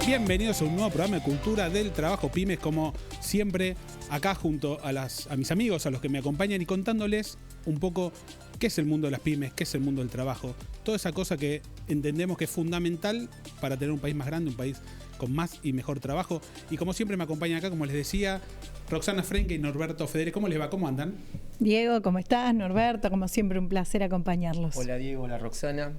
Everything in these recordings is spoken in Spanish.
Bienvenidos a un nuevo programa de Cultura del Trabajo Pymes, como siempre, acá junto a mis amigos, a los que me acompañan y contándoles un poco qué es el mundo de las pymes, qué es el mundo del trabajo, toda esa cosa que entendemos que es fundamental para tener un país más grande, un país con más y mejor trabajo. Y como siempre me acompañan acá, como les decía, Roxana Frenke y Norberto Federe. ¿Cómo les va? ¿Cómo andan? Diego, ¿cómo estás? Norberto, como siempre, un placer acompañarlos. Hola Diego, hola Roxana.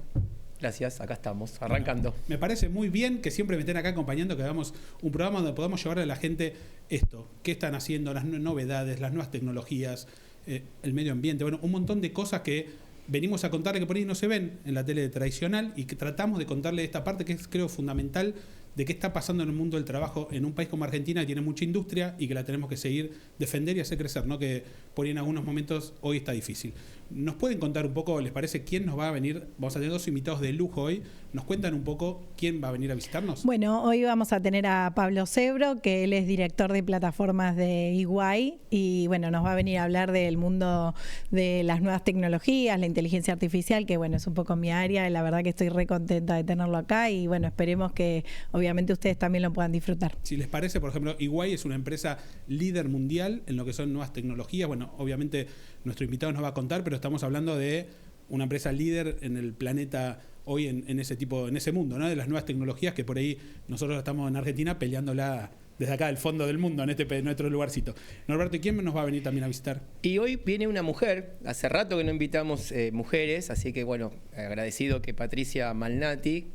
Gracias, acá estamos, arrancando. Bueno, me parece muy bien que siempre me estén acá acompañando, que hagamos un programa donde podamos llevarle a la gente esto, qué están haciendo, las novedades, las nuevas tecnologías, el medio ambiente, bueno, un montón de cosas que venimos a contarle que por ahí no se ven en la tele tradicional y que tratamos de contarle esta parte que es, creo, fundamental de qué está pasando en el mundo del trabajo en un país como Argentina, que tiene mucha industria y que la tenemos que seguir, defender y hacer crecer, ¿no? Que por ahí en algunos momentos hoy está difícil. ¿Nos pueden contar un poco, les parece, quién nos va a venir? Vamos a tener dos invitados de lujo hoy. ¿Nos cuentan un poco quién va a venir a visitarnos? Bueno, hoy vamos a tener a Pablo Cebro, que él es director de plataformas de EY, y bueno, nos va a venir a hablar del mundo de las nuevas tecnologías, la inteligencia artificial, que bueno, es un poco mi área, y la verdad que estoy re contenta de tenerlo acá, y bueno, esperemos que obviamente ustedes también lo puedan disfrutar. Si les parece, por ejemplo, EY es una empresa líder mundial en lo que son nuevas tecnologías. Bueno, obviamente nuestro invitado nos va a contar, pero estamos hablando de una empresa líder en el planeta hoy en ese mundo, ¿no? De las nuevas tecnologías que por ahí nosotros estamos en Argentina peleándola desde acá, del fondo del mundo, en nuestro lugarcito. Norberto, ¿y quién nos va a venir también a visitar? Y hoy viene una mujer, hace rato que no invitamos mujeres, así que bueno, agradecido que Patricia Malnati,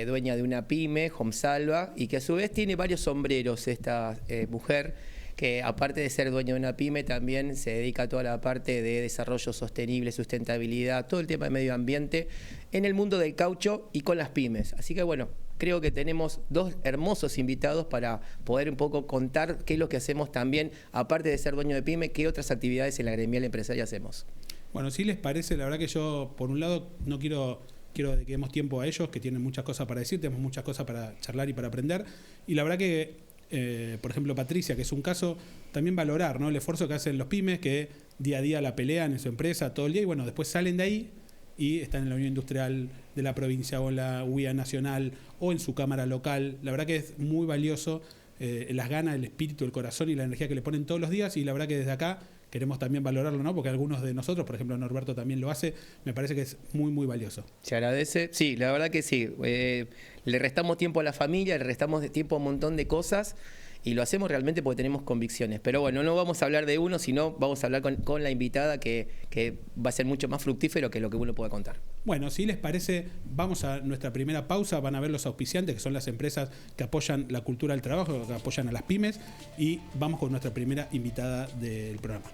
dueña de una pyme, Homsalva, y que a su vez tiene varios sombreros esta mujer, que aparte de ser dueño de una pyme también se dedica a toda la parte de desarrollo sostenible, sustentabilidad, todo el tema de medio ambiente en el mundo del caucho y con las pymes. Así que bueno, creo que tenemos dos hermosos invitados para poder un poco contar qué es lo que hacemos también, aparte de ser dueño de pyme, qué otras actividades en la gremial empresaria hacemos. Bueno, si les parece, la verdad que yo, por un lado, no quiero que demos tiempo a ellos, que tienen muchas cosas para decir, tenemos muchas cosas para charlar y para aprender. Y la verdad que, por ejemplo, Patricia, que es un caso, también valorar, ¿no? El esfuerzo que hacen los pymes, que día a día la pelean en su empresa todo el día, y bueno, después salen de ahí y están en la Unión Industrial de la provincia o en la UIA nacional o en su cámara local. La verdad que es muy valioso las ganas, el espíritu, el corazón y la energía que le ponen todos los días, y la verdad que desde acá queremos también valorarlo, ¿no? Porque algunos de nosotros, por ejemplo Norberto también lo hace, me parece que es muy, muy valioso. ¿Se agradece? Sí, la verdad que sí. Le restamos tiempo a la familia, le restamos tiempo a un montón de cosas y lo hacemos realmente porque tenemos convicciones. Pero bueno, no vamos a hablar de uno, sino vamos a hablar con la invitada que va a ser mucho más fructífero que lo que uno pueda contar. Bueno, si les parece, vamos a nuestra primera pausa. Van a ver los auspiciantes, que son las empresas que apoyan la cultura del trabajo, que apoyan a las pymes, y vamos con nuestra primera invitada del programa.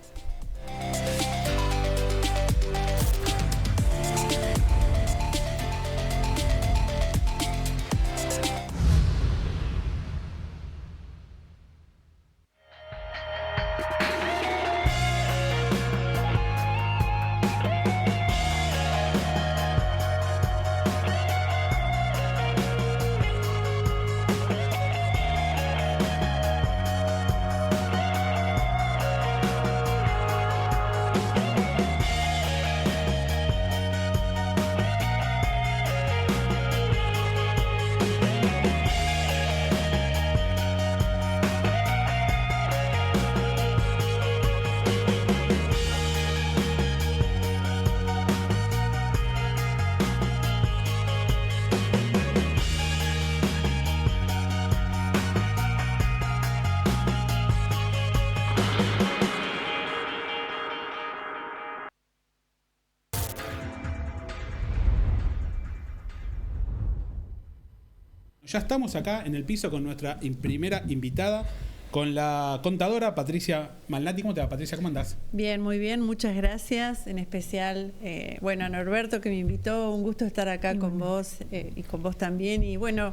Ya estamos acá en el piso con nuestra primera invitada, con la contadora Patricia Malnati. ¿Cómo te va, Patricia? ¿Cómo andás? Bien, muy bien, muchas gracias. En especial, a Norberto, que me invitó. Un gusto estar acá con vos y con vos también. Y bueno,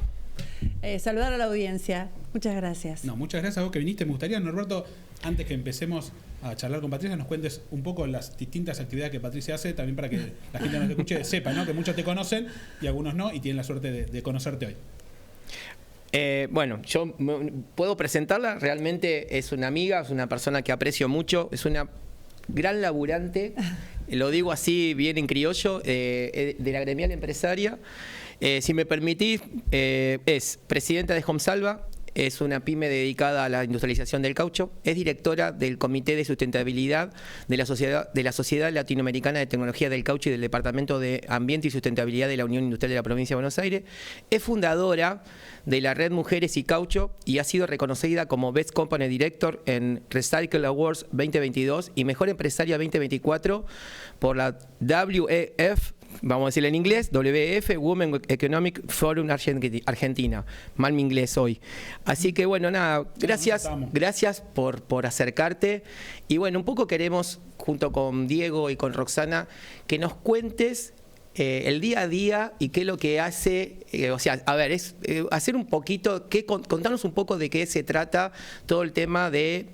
saludar a la audiencia. Muchas gracias. No, muchas gracias a vos que viniste. Me gustaría, Norberto, antes que empecemos a charlar con Patricia, nos cuentes un poco las distintas actividades que Patricia hace, también para que la gente que nos escuche sepa, ¿no? Que muchos te conocen y algunos no, y tienen la suerte de conocerte hoy. Yo puedo presentarla. Realmente es una amiga, es una persona que aprecio mucho, es una gran laburante, lo digo así bien en criollo, de la gremial empresaria. Si me permitís, es presidenta de HomeSalva, es una pyme dedicada a la industrialización del caucho, es directora del Comité de Sustentabilidad de la Sociedad Latinoamericana de Tecnología del Caucho y del Departamento de Ambiente y Sustentabilidad de la Unión Industrial de la Provincia de Buenos Aires, es fundadora de la Red Mujeres y Caucho y ha sido reconocida como Best Company Director en Recycle Awards 2022 y Mejor Empresaria 2024 por la WEF, vamos a decirlo en inglés, WEF, Women Economic Forum Argentina. Mal mi inglés hoy. Así que bueno, nada, gracias por acercarte. Y bueno, un poco queremos, junto con Diego y con Roxana, que nos cuentes el día a día y qué es lo que hace, o sea, a ver, es hacer un poquito, contarnos un poco de qué se trata todo el tema de...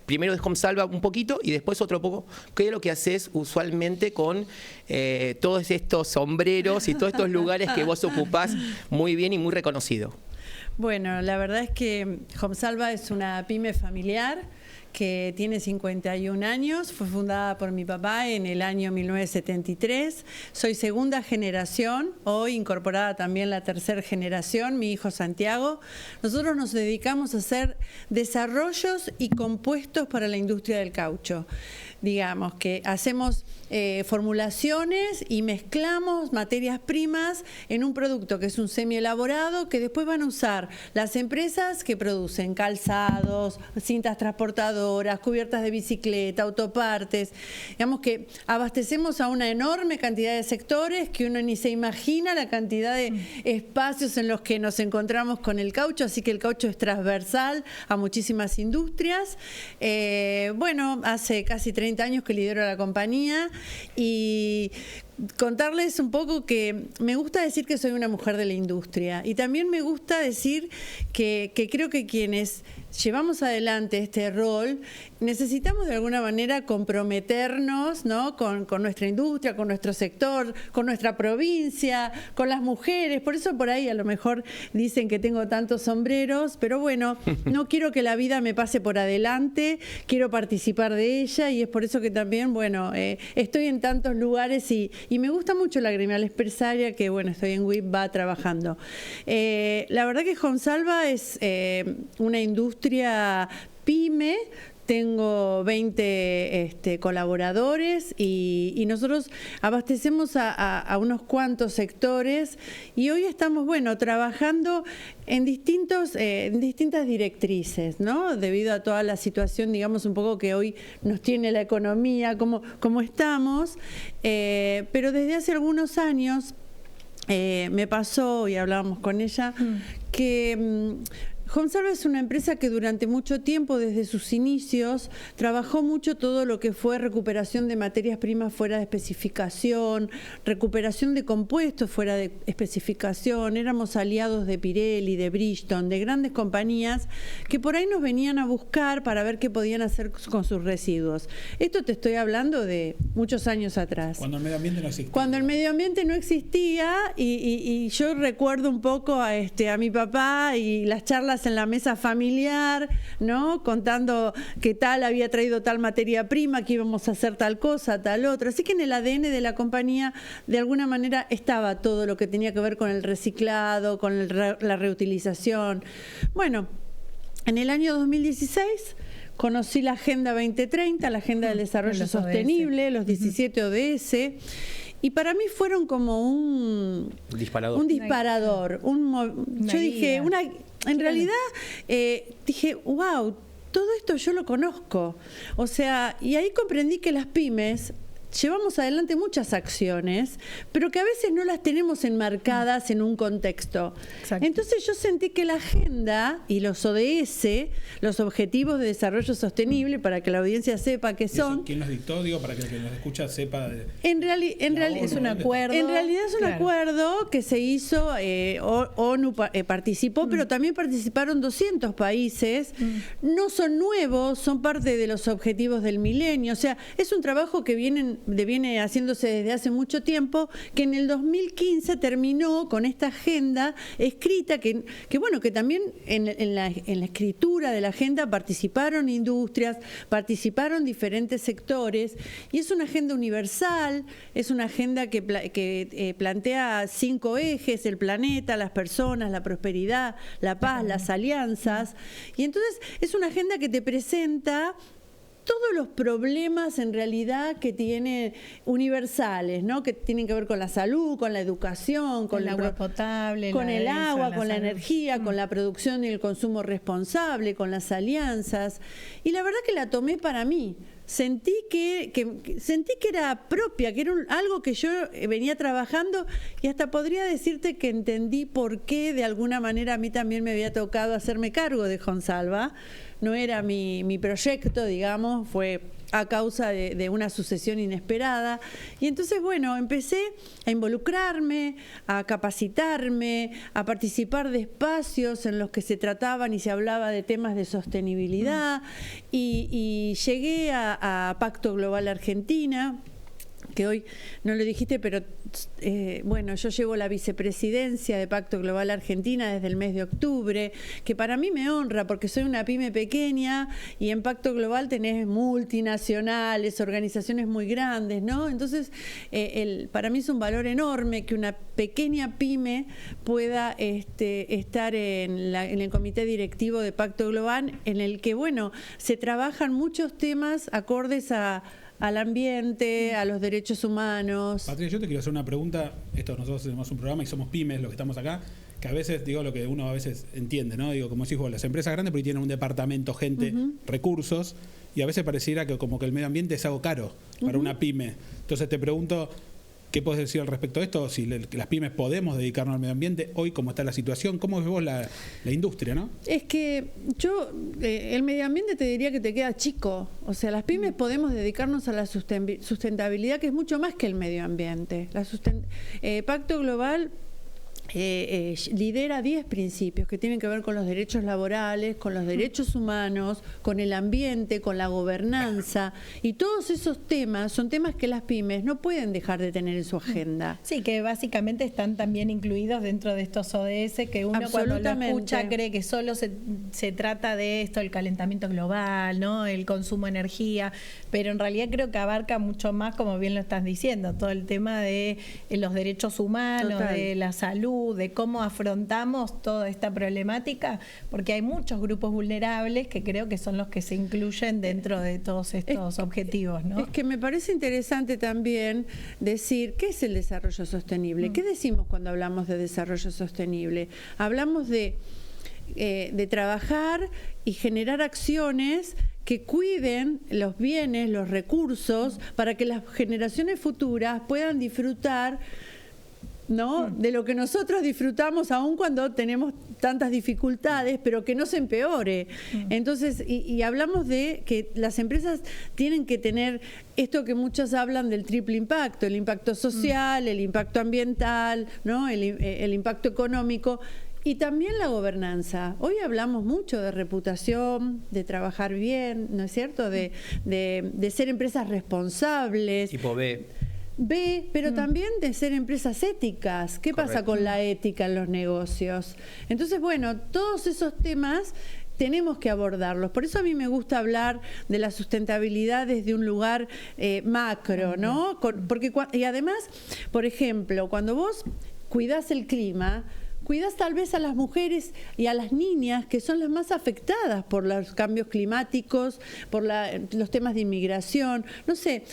primero de HomeSalva un poquito y después otro poco, ¿qué es lo que haces usualmente con todos estos sombreros y todos estos lugares que vos ocupás muy bien y muy reconocido? Bueno, la verdad es que HomeSalva es una pyme familiar que tiene 51 años, fue fundada por mi papá en el año 1973. Soy segunda generación, hoy incorporada también la tercera generación, mi hijo Santiago. Nosotros nos dedicamos a hacer desarrollos y compuestos para la industria del caucho. Digamos que hacemos formulaciones y mezclamos materias primas en un producto que es un semielaborado que después van a usar las empresas que producen calzados, cintas transportadoras, cubiertas de bicicleta, autopartes. Digamos que abastecemos a una enorme cantidad de sectores que uno ni se imagina la cantidad de espacios en los que nos encontramos con el caucho, así que el caucho es transversal a muchísimas industrias. Bueno, hace casi 30 años que lidero la compañía y contarles un poco que me gusta decir que soy una mujer de la industria y también me gusta decir que creo que quienes llevamos adelante este rol necesitamos de alguna manera comprometernos, ¿no?, con nuestra industria, con nuestro sector, con nuestra provincia, con las mujeres. Por eso por ahí a lo mejor dicen que tengo tantos sombreros, pero bueno, no quiero que la vida me pase por adelante, quiero participar de ella y es por eso que también, bueno, estoy en tantos lugares y me gusta mucho la gremial empresaria que, bueno, estoy en WIPBA trabajando. La verdad que HomeSalva es una industria pyme. Tengo 20 colaboradores y nosotros abastecemos a unos cuantos sectores y hoy estamos, bueno, trabajando en distintas directrices, ¿no? Debido a toda la situación, digamos, un poco que hoy nos tiene la economía, como estamos, pero desde hace algunos años me pasó, y hablábamos con ella, que... HomeSalva es una empresa que durante mucho tiempo, desde sus inicios, trabajó mucho todo lo que fue recuperación de materias primas fuera de especificación, recuperación de compuestos fuera de especificación. Éramos aliados de Pirelli, de Bridgestone, de grandes compañías que por ahí nos venían a buscar para ver qué podían hacer con sus residuos. Esto te estoy hablando de muchos años atrás. Cuando el medio ambiente no existía. Cuando el medio ambiente no existía y yo recuerdo un poco a mi papá y las charlas en la mesa familiar, ¿no?, contando que tal había traído tal materia prima, que íbamos a hacer tal cosa, tal otra. Así que en el ADN de la compañía, de alguna manera, estaba todo lo que tenía que ver con el reciclado, con la reutilización. Bueno, en el año 2016 conocí la Agenda 2030, la Agenda del Desarrollo Sostenible, los 17 ODS. Y para mí fueron como un disparador. Yo dije, en realidad dije, wow, todo esto yo lo conozco. O sea, y ahí comprendí que las pymes llevamos adelante muchas acciones, pero que a veces no las tenemos enmarcadas en un contexto. Exacto. Entonces yo sentí que la agenda y los ODS, los Objetivos de Desarrollo Sostenible, para que la audiencia sepa qué son. ¿Quién los dictó? Digo, para que el que nos escucha sepa. En realidad es un acuerdo. En realidad es un acuerdo que se hizo, ONU participó, pero también participaron 200 países. No son nuevos, son parte de los Objetivos del Milenio. O sea, es un trabajo que vienen viene haciéndose desde hace mucho tiempo, que en el 2015 terminó con esta agenda escrita, que también en la escritura de la agenda participaron industrias, participaron diferentes sectores, y es una agenda universal, es una agenda que plantea 5 ejes: el planeta, las personas, la prosperidad, la paz, las alianzas, y entonces es una agenda que te presenta todos los problemas en realidad que tiene universales, ¿no? Que tienen que ver con la salud, con la educación, con el agua potable, con el agua, con la salud, energía, con la producción y el consumo responsable, con las alianzas. Y la verdad que la tomé para mí. Sentí que era propia, que era algo que yo venía trabajando, y hasta podría decirte que entendí por qué de alguna manera a mí también me había tocado hacerme cargo de Honsalva. No era mi proyecto, digamos, fue a causa de una sucesión inesperada. Y entonces, bueno, empecé a involucrarme, a capacitarme, a participar de espacios en los que se trataban y se hablaba de temas de sostenibilidad, y llegué a Pacto Global Argentina, que hoy no lo dijiste, pero yo llevo la vicepresidencia de Pacto Global Argentina desde el mes de octubre, que para mí me honra porque soy una pyme pequeña, y en Pacto Global tenés multinacionales, organizaciones muy grandes, ¿no? Entonces, para mí es un valor enorme que una pequeña pyme pueda estar en el comité directivo de Pacto Global, en el que, se trabajan muchos temas acordes al ambiente, a los derechos humanos. Patricia, yo te quiero hacer una pregunta. Nosotros tenemos un programa y somos pymes los que estamos acá, que a veces, digo, lo que uno a veces entiende, ¿no? Digo, como decís vos, las empresas grandes porque tienen un departamento, gente, recursos, y a veces pareciera que como que el medio ambiente es algo caro para una pyme. Entonces te pregunto, ¿qué podés decir al respecto de esto? Si las pymes podemos dedicarnos al medio ambiente hoy, cómo está la situación, ¿cómo ves vos la industria, no? Es que el medio ambiente te diría que te queda chico. O sea, las pymes podemos dedicarnos a la sustentabilidad, que es mucho más que el medio ambiente. Pacto Global lidera 10 principios que tienen que ver con los derechos laborales, con los derechos humanos, con el ambiente, con la gobernanza, y todos esos temas son temas que las pymes no pueden dejar de tener en su agenda. Sí, que básicamente están también incluidos dentro de estos ODS, que uno cuando lo escucha cree que solo se trata de esto, el calentamiento global, ¿no? El consumo de energía, pero en realidad creo que abarca mucho más, como bien lo estás diciendo, todo el tema de los derechos humanos, total, de la salud, de cómo afrontamos toda esta problemática, porque hay muchos grupos vulnerables que creo que son los que se incluyen dentro de todos estos objetivos, ¿no? Es que me parece interesante también decir, ¿qué es el desarrollo sostenible? ¿Qué decimos cuando hablamos de desarrollo sostenible? Hablamos de trabajar y generar acciones que cuiden los bienes, los recursos, para que las generaciones futuras puedan disfrutar, ¿no?, de lo que nosotros disfrutamos aún cuando tenemos tantas dificultades, pero que no se empeore. Entonces, y hablamos de que las empresas tienen que tener esto que muchos hablan del triple impacto: el impacto social, el impacto ambiental, ¿no?, el impacto económico, y también la gobernanza. Hoy hablamos mucho de reputación, de trabajar bien, ¿no es cierto?, de ser empresas responsables. Tipo B, pero también de ser empresas éticas. ¿Qué pasa con la ética en los negocios? Entonces, todos esos temas tenemos que abordarlos. Por eso a mí me gusta hablar de la sustentabilidad desde un lugar macro, ¿no? Y además, por ejemplo, cuando vos cuidás el clima, cuidás tal vez a las mujeres y a las niñas, que son las más afectadas por los cambios climáticos, por los temas de inmigración, no sé.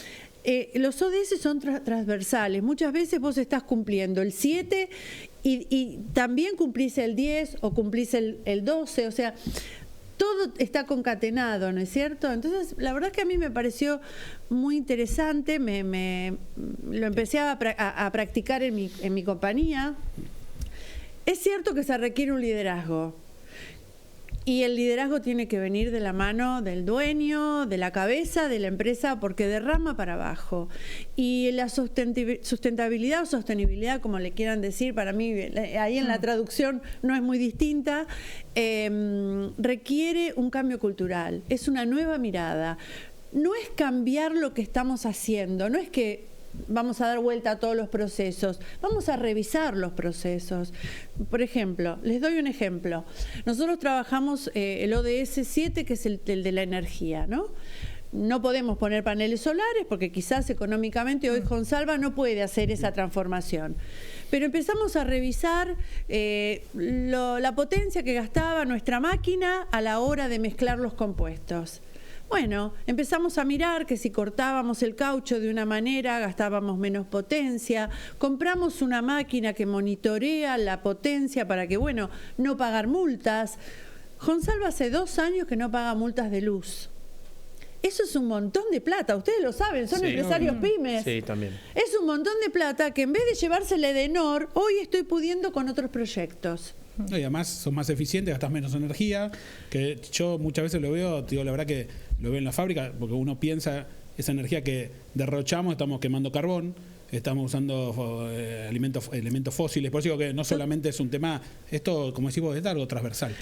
Los ODS son transversales. Muchas veces vos estás cumpliendo el 7 y también cumplís el 10 o cumplís el 12, o sea, todo está concatenado, ¿no es cierto? Entonces, la verdad que a mí me pareció muy interesante, lo empecé a practicar en mi compañía. Es cierto que se requiere un liderazgo. Y el liderazgo tiene que venir de la mano del dueño, de la cabeza de la empresa, porque derrama para abajo. Y la sustentabilidad o sostenibilidad, como le quieran decir, para mí ahí en la traducción no es muy distinta, requiere un cambio cultural. Es una nueva mirada. no es cambiar lo que estamos haciendo, no es que vamos a dar vuelta a todos los procesos, vamos a revisar los procesos. Por ejemplo, les doy un ejemplo. Nosotros trabajamos el ODS 7, que es el de la energía, ¿no? No podemos poner paneles solares porque quizás económicamente hoy Consalva no puede hacer esa transformación. Pero empezamos a revisar la potencia que gastaba nuestra máquina a la hora de mezclar los compuestos. Bueno, empezamos a mirar que si cortábamos el caucho de una manera gastábamos menos potencia, compramos una máquina que monitorea la potencia para que, bueno, no pagar multas. Consalva hace 2 años que no paga multas de luz. Eso es un montón de plata, ustedes lo saben, son empresarios pymes. Sí, también. Es un montón de plata que en vez de llevársele de Edenor, hoy estoy pudiendo con otros proyectos. No, y además son más eficientes, gastas menos energía, que yo muchas veces lo veo, te digo la verdad que lo veo en la fábrica, porque uno piensa esa energía que derrochamos, estamos quemando carbón, estamos usando elementos fósiles, por eso digo que no solamente es un tema, esto como decimos es algo transversal.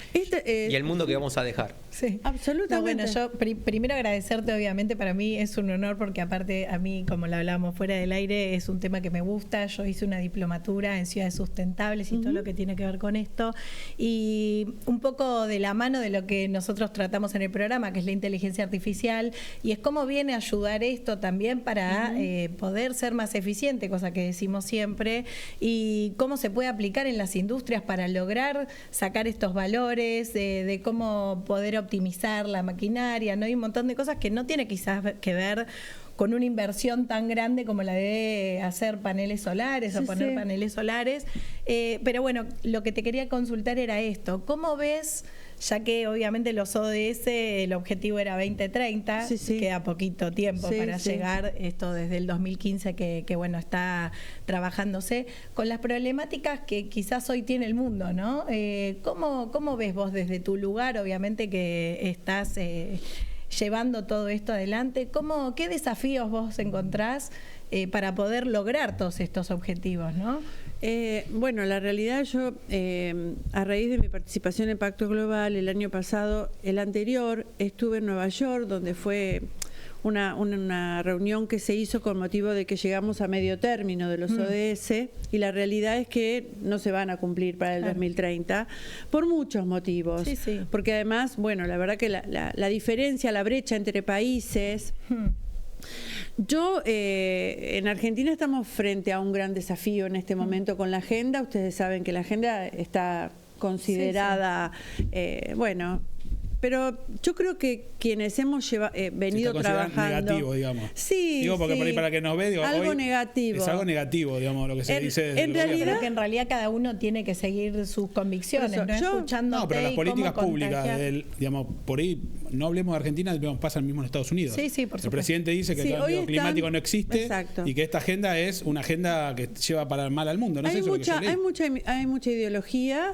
Y el mundo que vamos a dejar. Sí, absolutamente. No, bueno, yo primero agradecerte, obviamente para mí es un honor porque aparte a mí, como lo hablábamos fuera del aire, es un tema que me gusta. Yo hice una diplomatura en ciudades sustentables y todo lo que tiene que ver con esto, y un poco de la mano de lo que nosotros tratamos en el programa, que es la inteligencia artificial, y es cómo viene a ayudar esto también para poder ser más eficiente, cosa que decimos siempre, y cómo se puede aplicar en las industrias para lograr sacar estos valores, de cómo poder optimizar la maquinaria, ¿no? Hay un montón de cosas que no tiene quizás que ver con una inversión tan grande como la de hacer paneles solares o poner paneles solares. Pero bueno, lo que te quería consultar era esto. ¿Cómo ves, ya que obviamente los ODS, el objetivo era 2030, queda poquito tiempo para llegar, esto desde el 2015 que bueno, está trabajándose, con las problemáticas que quizás hoy tiene el mundo, ¿no? ¿Cómo ves vos desde tu lugar, obviamente que estás llevando todo esto adelante? ¿Qué desafíos vos encontrás para poder lograr todos estos objetivos, ¿no? Bueno, la realidad yo, a raíz de mi participación en Pacto Global el año pasado, el anterior, estuve en Nueva York, donde fue una reunión que se hizo con motivo de que llegamos a medio término de los ODS, y la realidad es que no se van a cumplir para el 2030 por muchos motivos. Porque además, bueno, la verdad que la diferencia, la brecha entre países... Yo, en Argentina estamos frente a un gran desafío en este momento con la agenda. Ustedes saben que la agenda está considerada, bueno... Pero yo creo que quienes hemos venido trabajando... negativo, digamos. Sí, digo porque por ahí para que nos ve, digo, algo hoy negativo. Es algo negativo, digamos, lo que se dice desde en realidad, creo que en realidad cada uno tiene que seguir sus convicciones, no, pero las políticas públicas, digamos, por ahí, no hablemos de Argentina, digamos, pasa el mismo en Estados Unidos. Sí, por supuesto. El presidente dice que el cambio climático no existe y que esta agenda es una agenda que lleva para mal al mundo. No hay, sé mucha, hay mucha ideología.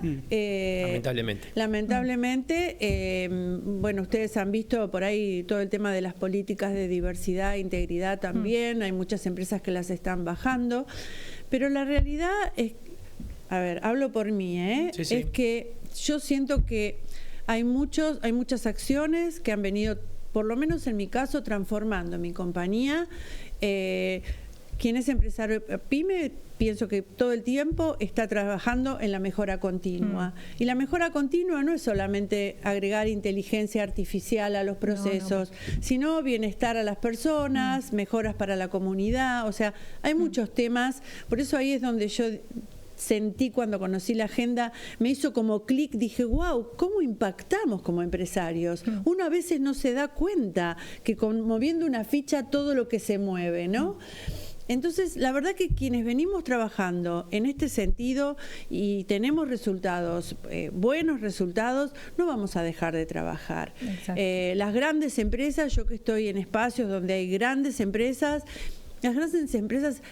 Lamentablemente. Bueno, ustedes han visto por ahí todo el tema de las políticas de diversidad e integridad también. Hay muchas empresas que las están bajando. Pero la realidad es, a ver, hablo por mí, es que yo siento que hay muchas acciones que han venido, por lo menos en mi caso, transformando mi compañía. Quien es empresario pyme, pienso que todo el tiempo está trabajando en la mejora continua. Y la mejora continua no es solamente agregar inteligencia artificial a los procesos, sino bienestar a las personas, mejoras para la comunidad. O sea, hay muchos temas. Por eso ahí es donde yo sentí, cuando conocí la agenda, me hizo como clic, dije, wow, ¿cómo impactamos como empresarios? Uno a veces no se da cuenta que moviendo una ficha todo lo que se mueve, ¿no? Entonces, la verdad que quienes venimos trabajando en este sentido y tenemos resultados, buenos resultados, no vamos a dejar de trabajar. Las grandes empresas, yo que estoy en espacios donde hay grandes empresas, las grandes empresas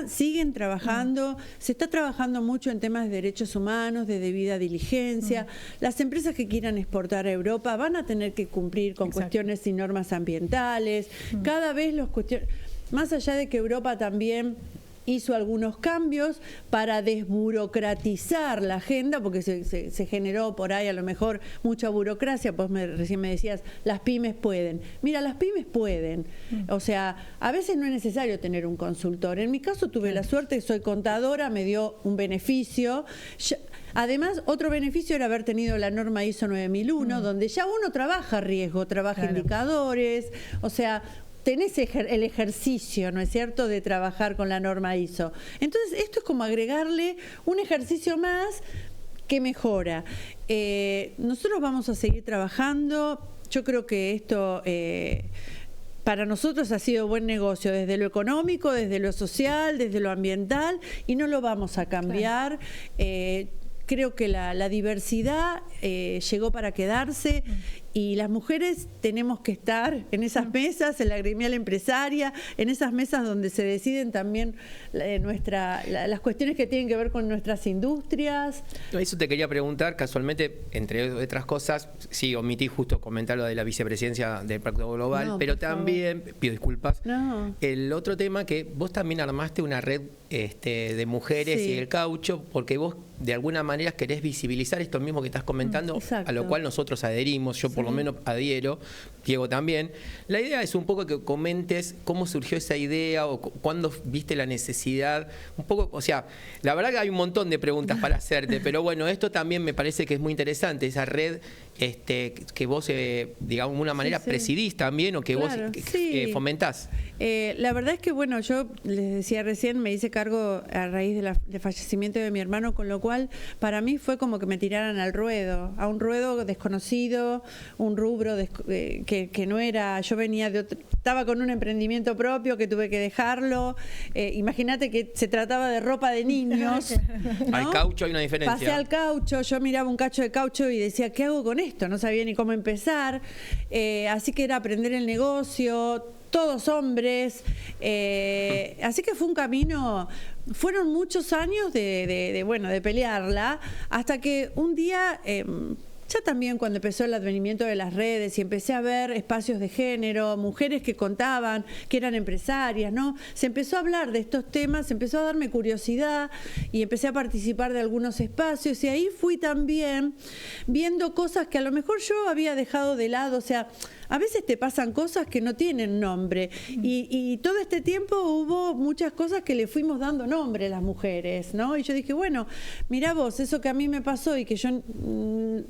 siguen trabajando, se está trabajando mucho en temas de derechos humanos, de debida diligencia. Las empresas que quieran exportar a Europa van a tener que cumplir con cuestiones y normas ambientales. Cada vez más allá de que Europa también hizo algunos cambios para desburocratizar la agenda, porque se generó por ahí a lo mejor mucha burocracia, pues recién me decías, las pymes pueden. Mira, las pymes pueden. O sea, a veces no es necesario tener un consultor. En mi caso tuve la suerte, soy contadora, me dio un beneficio. Además, otro beneficio era haber tenido la norma ISO 9001, donde ya uno trabaja riesgo, trabaja indicadores, o sea, tenés el ejercicio, ¿no es cierto?, de trabajar con la norma ISO. Entonces, esto es como agregarle un ejercicio más que mejora. Nosotros vamos a seguir trabajando. Yo creo que esto... para nosotros ha sido buen negocio desde lo económico, desde lo social, desde lo ambiental, y no lo vamos a cambiar. Creo que la diversidad llegó para quedarse y las mujeres tenemos que estar en esas mesas, en la gremial empresaria, en esas mesas donde se deciden también las cuestiones que tienen que ver con nuestras industrias. Eso te quería preguntar, casualmente, entre otras cosas, sí, omití justo comentar lo de la vicepresidencia del Pacto Global, pero también, pido disculpas, el otro tema que vos también armaste una red de mujeres y el caucho, porque vos de alguna manera querés visibilizar esto mismo que estás comentando, a lo cual nosotros adherimos, yo por lo menos adhiero, Diego también. La idea es un poco que comentes cómo surgió esa idea o cuándo viste la necesidad, un poco, o sea, la verdad que hay un montón de preguntas para hacerte, pero bueno, esto también me parece que es muy interesante, esa red que vos, digamos, de una manera presidís también o que vos fomentás. La verdad es que, bueno, yo les decía recién, me hice cargo a raíz del fallecimiento de mi hermano, con lo cual para mí fue como que me tiraran al ruedo, a un ruedo desconocido, un rubro que no era, yo venía de estaba con un emprendimiento propio que tuve que dejarlo. Imagínate que se trataba de ropa de niños, ¿no? Al caucho hay una diferencia. Pasé al caucho, yo miraba un cacho de caucho y decía, ¿qué hago con esto? No sabía ni cómo empezar. Así que era aprender el negocio, todos hombres, así que fue un camino, fueron muchos años de pelearla, hasta que un día, ya también cuando empezó el advenimiento de las redes y empecé a ver espacios de género, mujeres que contaban, que eran empresarias, ¿no? Se empezó a hablar de estos temas, se empezó a darme curiosidad y empecé a participar de algunos espacios y ahí fui también viendo cosas que a lo mejor yo había dejado de lado, o sea, a veces te pasan cosas que no tienen nombre y todo este tiempo hubo muchas cosas que le fuimos dando nombre a las mujeres, ¿no? Y yo dije, bueno, mirá vos, eso que a mí me pasó y que yo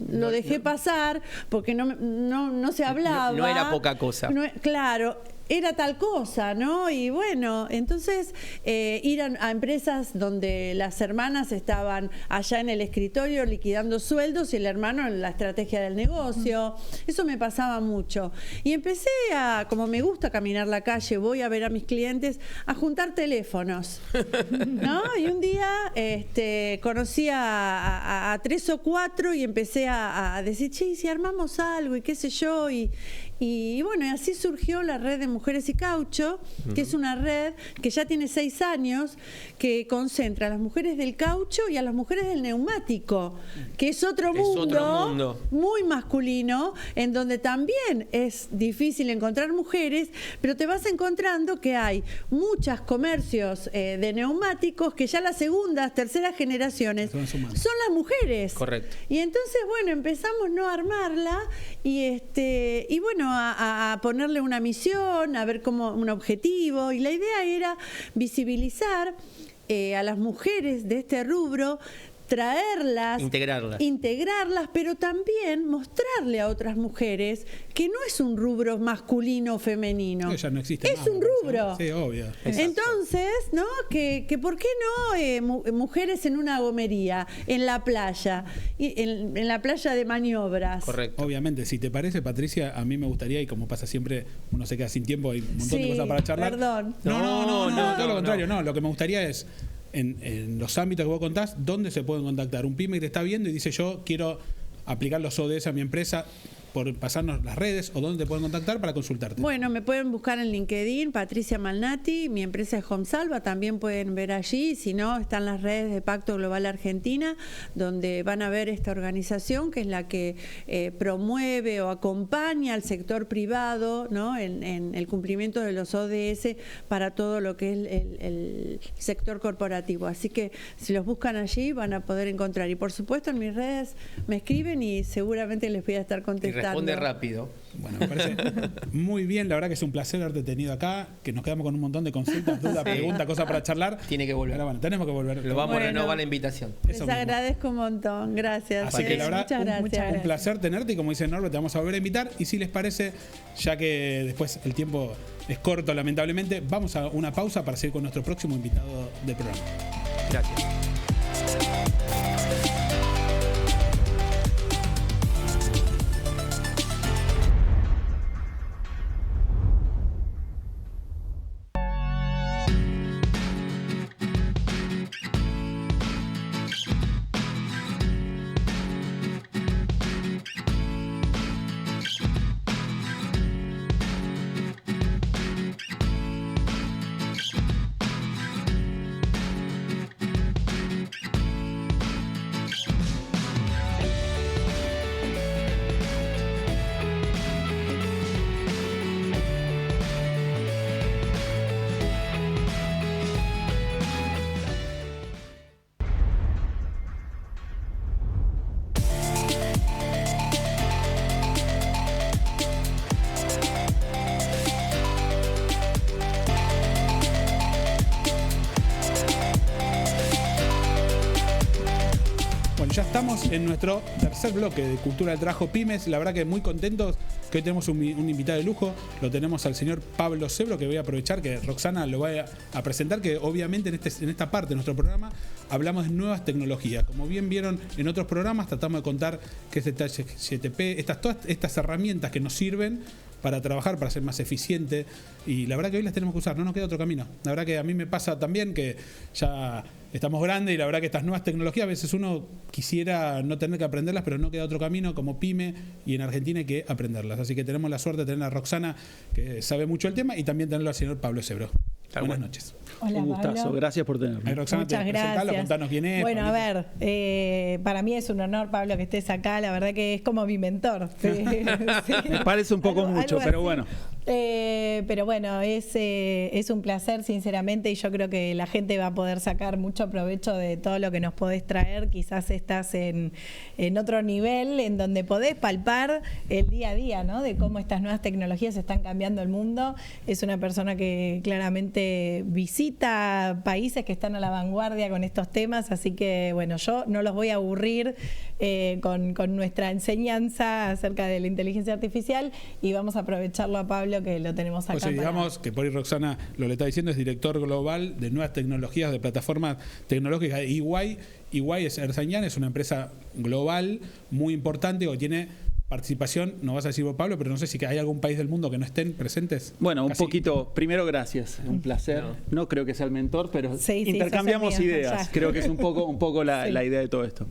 lo dejé pasar porque no se hablaba. No era poca cosa. Claro. Era tal cosa, ¿no? Y bueno, entonces ir a empresas donde las hermanas estaban allá en el escritorio liquidando sueldos y el hermano en la estrategia del negocio, eso me pasaba mucho. Y empecé a, como me gusta caminar la calle, voy a ver a mis clientes, a juntar teléfonos, ¿no? Y un día conocí a 3 o 4 y empecé a decir, che, si armamos algo y qué sé yo, y bueno, así surgió la red de Mujeres y Caucho, que es una red que ya tiene 6 años, que concentra a las mujeres del caucho y a las mujeres del neumático, que es otro mundo muy masculino, en donde también es difícil encontrar mujeres, pero te vas encontrando que hay muchos comercios de neumáticos que ya las segundas, terceras generaciones son las mujeres. Correcto. Y entonces, bueno, empezamos a armarla y bueno, a ponerle una misión, a ver cómo un objetivo, y la idea era visibilizar a las mujeres de este rubro, traerlas, integrarlas, pero también mostrarle a otras mujeres que no es un rubro masculino o femenino. Ya no existe es un rubro. Sí, obvio. Entonces, ¿no? Que ¿por qué no mujeres en una gomería, en la playa, en la playa de maniobras? Correcto. Obviamente, si te parece, Patricia, a mí me gustaría, y como pasa siempre, uno se queda sin tiempo, hay un montón de cosas para charlar. Perdón. No, todo lo contrario, no. Lo que me gustaría es, en los ámbitos que vos contás, ¿dónde se pueden contactar? Un pyme que te está viendo y dice, yo quiero aplicar los ODS a mi empresa, por pasarnos las redes o dónde te pueden contactar para consultarte. Bueno, me pueden buscar en LinkedIn, Patricia Malnati, mi empresa es HomeSalva, también pueden ver allí, si no, están las redes de Pacto Global Argentina, donde van a ver esta organización que es la que promueve o acompaña al sector privado, ¿no?, en el cumplimiento de los ODS para todo lo que es el sector corporativo. Así que si los buscan allí van a poder encontrar. Y por supuesto en mis redes me escriben y seguramente les voy a estar contestando. Y responde rápido. Bueno, me parece muy bien, la verdad que es un placer haberte tenido acá, que nos quedamos con un montón de consultas, dudas, preguntas, cosas para charlar. Tiene que volver. Pero bueno, tenemos que volver. Lo vamos a renovar la invitación. Les agradezco un montón, gracias. Así que la verdad, muchas gracias. Un placer tenerte y como dice Norbert, te vamos a volver a invitar y si les parece, ya que después el tiempo es corto lamentablemente, vamos a una pausa para seguir con nuestro próximo invitado del programa. Gracias. Ya estamos en nuestro tercer bloque de Cultura del Trabajo Pymes. La verdad que muy contentos que hoy tenemos un invitado de lujo. Lo tenemos al señor Pablo Cebro, que voy a aprovechar que Roxana lo va a presentar, que obviamente en esta parte de nuestro programa hablamos de nuevas tecnologías. Como bien vieron en otros programas, tratamos de contar qué es el ChatGPT, todas estas herramientas que nos sirven para trabajar, para ser más eficiente, y la verdad que hoy las tenemos que usar, no nos queda otro camino. La verdad que a mí me pasa también que ya estamos grandes y la verdad que estas nuevas tecnologías a veces uno quisiera no tener que aprenderlas, pero no queda otro camino como pyme y en Argentina hay que aprenderlas. Así que tenemos la suerte de tener a Roxana, que sabe mucho el tema, y también tenerlo al señor Pablo Cebro. Buenas noches. Hola, un gustazo, Pablo. Gracias por tenerme. Roxana, muchas gracias. Contanos quién es. Bueno, a ver, para mí es un honor, Pablo, que estés acá. La verdad que es como mi mentor. Sí. Me parece un poco mucho, pero así. bueno. Pero bueno, es un placer, sinceramente, y yo creo que la gente va a poder sacar mucho provecho de todo lo que nos podés traer. Quizás estás en otro nivel, en donde podés palpar el día a día, ¿no?, de cómo estas nuevas tecnologías están cambiando el mundo. Es una persona que claramente visita países que están a la vanguardia con estos temas, así que bueno, yo no los voy a aburrir con nuestra enseñanza acerca de la inteligencia artificial, y vamos a aprovecharlo a Pablo, que lo tenemos acá. O sea, digamos que por ahí Roxana lo le está diciendo, es director global de nuevas tecnologías, de plataformas tecnológicas de EY. EY es Ernst & Young, es una empresa global muy importante que tiene participación, no vas a decir vos, Pablo, pero no sé si hay algún país del mundo que no estén presentes. Bueno, Casi. un poquito, primero gracias, un placer. No creo que sea el mentor, pero Sí, intercambiamos sos el mío, ideas. ya. Creo que es un poco la Sí. idea de todo esto.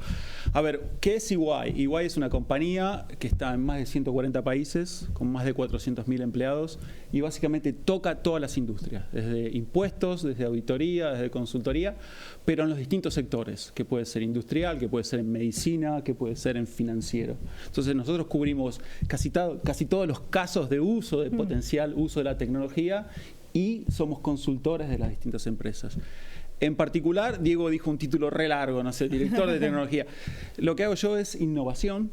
A ver, ¿qué es EY? EY es una compañía que está en más de 140 países, con más de 400.000 empleados, y básicamente toca todas las industrias, desde impuestos, desde auditoría, desde consultoría, pero en los distintos sectores, que puede ser industrial, que puede ser en medicina, que puede ser en financiero. Entonces nosotros cubrimos casi todos los casos de uso, de potencial uso de la tecnología, y somos consultores de las distintas empresas. En particular, Diego dijo un título re largo, no sé, director de tecnología. Lo que hago yo es innovación.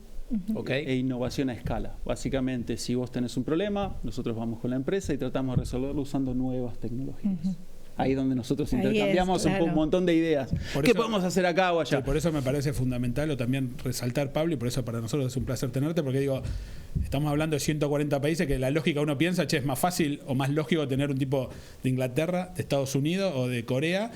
Okay. E innovación a escala. Básicamente, si vos tenés un problema, nosotros vamos con la empresa y tratamos de resolverlo usando nuevas tecnologías. Ahí es donde nosotros Ahí intercambiamos es, claro. un montón de ideas. Por ¿Qué eso- podemos hacer acá o allá? Sí, por eso me parece fundamental o también resaltar, Pablo, y por eso para nosotros es un placer tenerte, porque digo, estamos hablando de 140 países que la lógica uno piensa, che, es más fácil o más lógico tener un tipo de Inglaterra, de Estados Unidos o de Corea.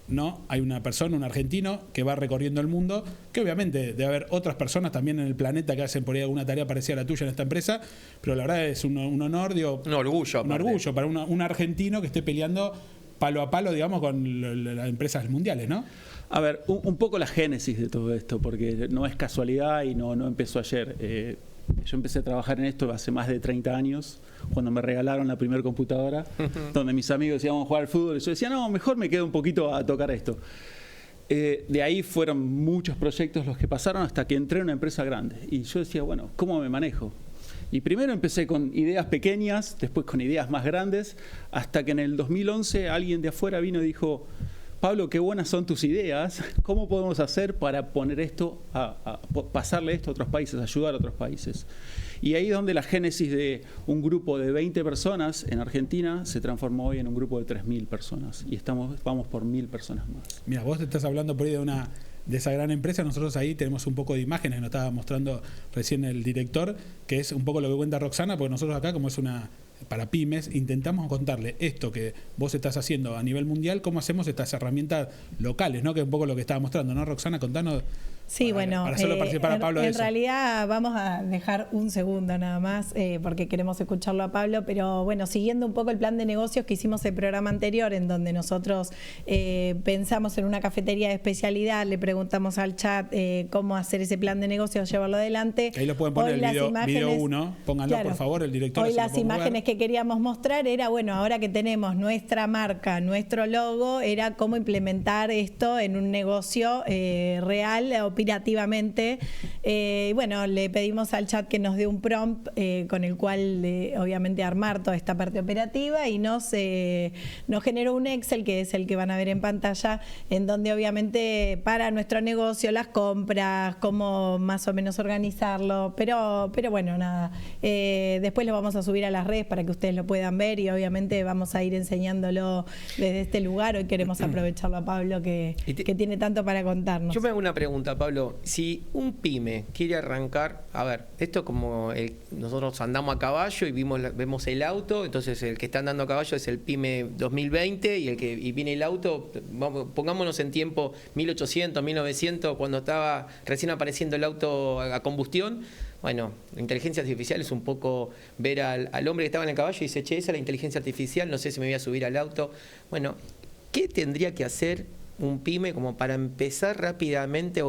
No, hay una persona, un argentino, que va recorriendo el mundo, que obviamente debe haber otras personas también en el planeta que hacen por ahí alguna tarea parecida a la tuya en esta empresa, pero la verdad es un honor, digo, Un orgullo. un aparte. orgullo para un argentino que esté peleando palo a palo, digamos, con las empresas mundiales, ¿no? A ver, un poco la génesis de todo esto, porque no es casualidad y no empezó ayer. Yo empecé a trabajar en esto hace más de 30 años, cuando me regalaron la primera computadora, donde mis amigos decían vamos a jugar al fútbol, y yo decía, no, mejor me quedo un poquito a tocar esto. De ahí fueron muchos proyectos los que pasaron hasta que entré en una empresa grande. Y yo decía, bueno, ¿cómo me manejo? Y primero empecé con ideas pequeñas, después con ideas más grandes, hasta que en el 2011 alguien de afuera vino y dijo, Pablo, qué buenas son tus ideas, ¿cómo podemos hacer para poner esto, pasarle esto a otros países, ayudar a otros países? Y ahí es donde la génesis de un grupo de 20 personas en Argentina se transformó hoy en un grupo de 3.000 personas. Y vamos por 1.000 personas más. Mira, vos estás hablando por ahí de esa gran empresa. Nosotros ahí tenemos un poco de imágenes, nos estaba mostrando recién el director, que es un poco lo que cuenta Roxana, porque nosotros acá, como es para pymes, intentamos contarle esto que vos estás haciendo a nivel mundial, cómo hacemos estas herramientas locales, ¿no? Que es un poco lo que estaba mostrando, ¿no, Roxana? Contanos. Sí, bueno, para solo participar a Pablo de en eso. realidad vamos a dejar un segundo nada más, porque queremos escucharlo a Pablo, pero bueno, siguiendo un poco el plan de negocios que hicimos el programa anterior, en donde nosotros pensamos en una cafetería de especialidad, le preguntamos al chat cómo hacer ese plan de negocios, llevarlo adelante. Ahí lo pueden poner Hoy el video 1, pónganlo, claro, por favor, el director. Hoy las imágenes que queríamos mostrar era, bueno, ahora que tenemos nuestra marca, nuestro logo, era cómo implementar esto en un negocio real, operativamente. Bueno, le pedimos al chat que nos dé un prompt con el cual obviamente armar toda esta parte operativa, y nos generó un Excel, que es el que van a ver en pantalla, en donde obviamente para nuestro negocio las compras, cómo más o menos organizarlo, pero bueno, nada, después lo vamos a subir a las redes para que ustedes lo puedan ver, y obviamente vamos a ir enseñándolo desde este lugar. Hoy queremos aprovecharlo a Pablo, que tiene tanto para contarnos. Yo me hago una pregunta, Pablo. Si un pyme quiere arrancar, a ver, esto como nosotros andamos a caballo y vemos el auto, entonces el que está andando a caballo es el pyme 2020, y viene el auto, pongámonos en tiempo 1800, 1900, cuando estaba recién apareciendo el auto a combustión. Bueno, la inteligencia artificial es un poco ver al hombre que estaba en el caballo y dice, che, esa es la inteligencia artificial, no sé si me voy a subir al auto. Bueno, ¿qué tendría que hacer un pyme como para empezar rápidamente?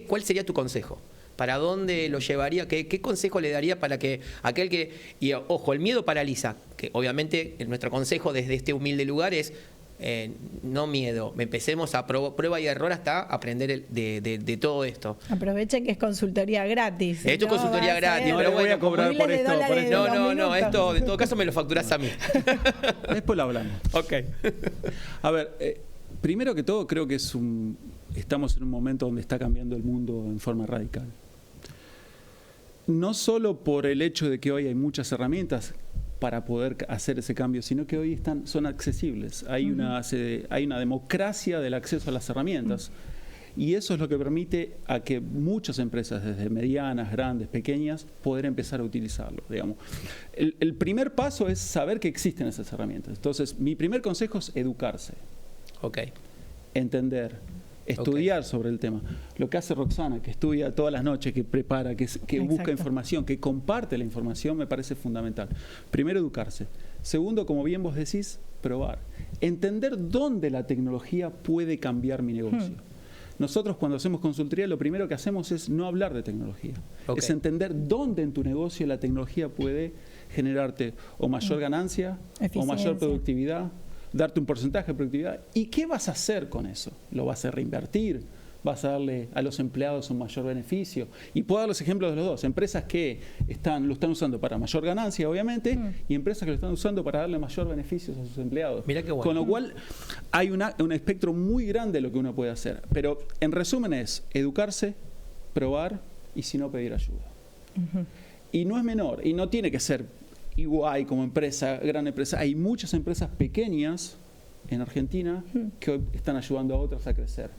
¿Cuál sería tu consejo? ¿Para dónde lo llevaría? ¿Qué consejo le daría para que aquel que... Y ojo, el miedo paraliza, que obviamente nuestro consejo desde este humilde lugar es... no miedo, empecemos a prueba y error hasta aprender de todo esto. Aprovechen que es consultoría gratis. Esto es consultoría gratis, pero voy a cobrar por esto. No, esto en todo caso me lo facturás a mí. Después lo hablamos. Ok. A ver, primero que todo creo que estamos en un momento donde está cambiando el mundo en forma radical. No solo por el hecho de que hoy hay muchas herramientas para poder hacer ese cambio, sino que hoy son accesibles. Hay una democracia del acceso a las herramientas. Y eso es lo que permite a que muchas empresas, desde medianas, grandes, pequeñas, poder empezar a utilizarlo, digamos. El primer paso es saber que existen esas herramientas. Entonces, mi primer consejo es educarse. Ok. Entender. Estudiar sobre el tema. Lo que hace Roxana, que estudia todas las noches, que prepara, que busca información, que comparte la información, me parece fundamental. Primero, educarse. Segundo, como bien vos decís, probar. Entender dónde la tecnología puede cambiar mi negocio. Nosotros cuando hacemos consultoría, lo primero que hacemos es no hablar de tecnología. Okay. Es entender dónde en tu negocio la tecnología puede generarte o mayor ganancia, o mayor productividad, darte un porcentaje de productividad. ¿Y qué vas a hacer con eso? ¿Lo vas a reinvertir? ¿Vas a darle a los empleados un mayor beneficio? Y puedo dar los ejemplos de los dos. Empresas que lo están usando para mayor ganancia, obviamente, y empresas que lo están usando para darle mayor beneficios a sus empleados. Mirá qué bueno. Con lo cual hay un espectro muy grande de lo que uno puede hacer. Pero en resumen es educarse, probar y si no pedir ayuda. Y no es menor, y no tiene que ser igual como empresa, gran empresa. Hay muchas empresas pequeñas en Argentina que hoy están ayudando a otras a crecer.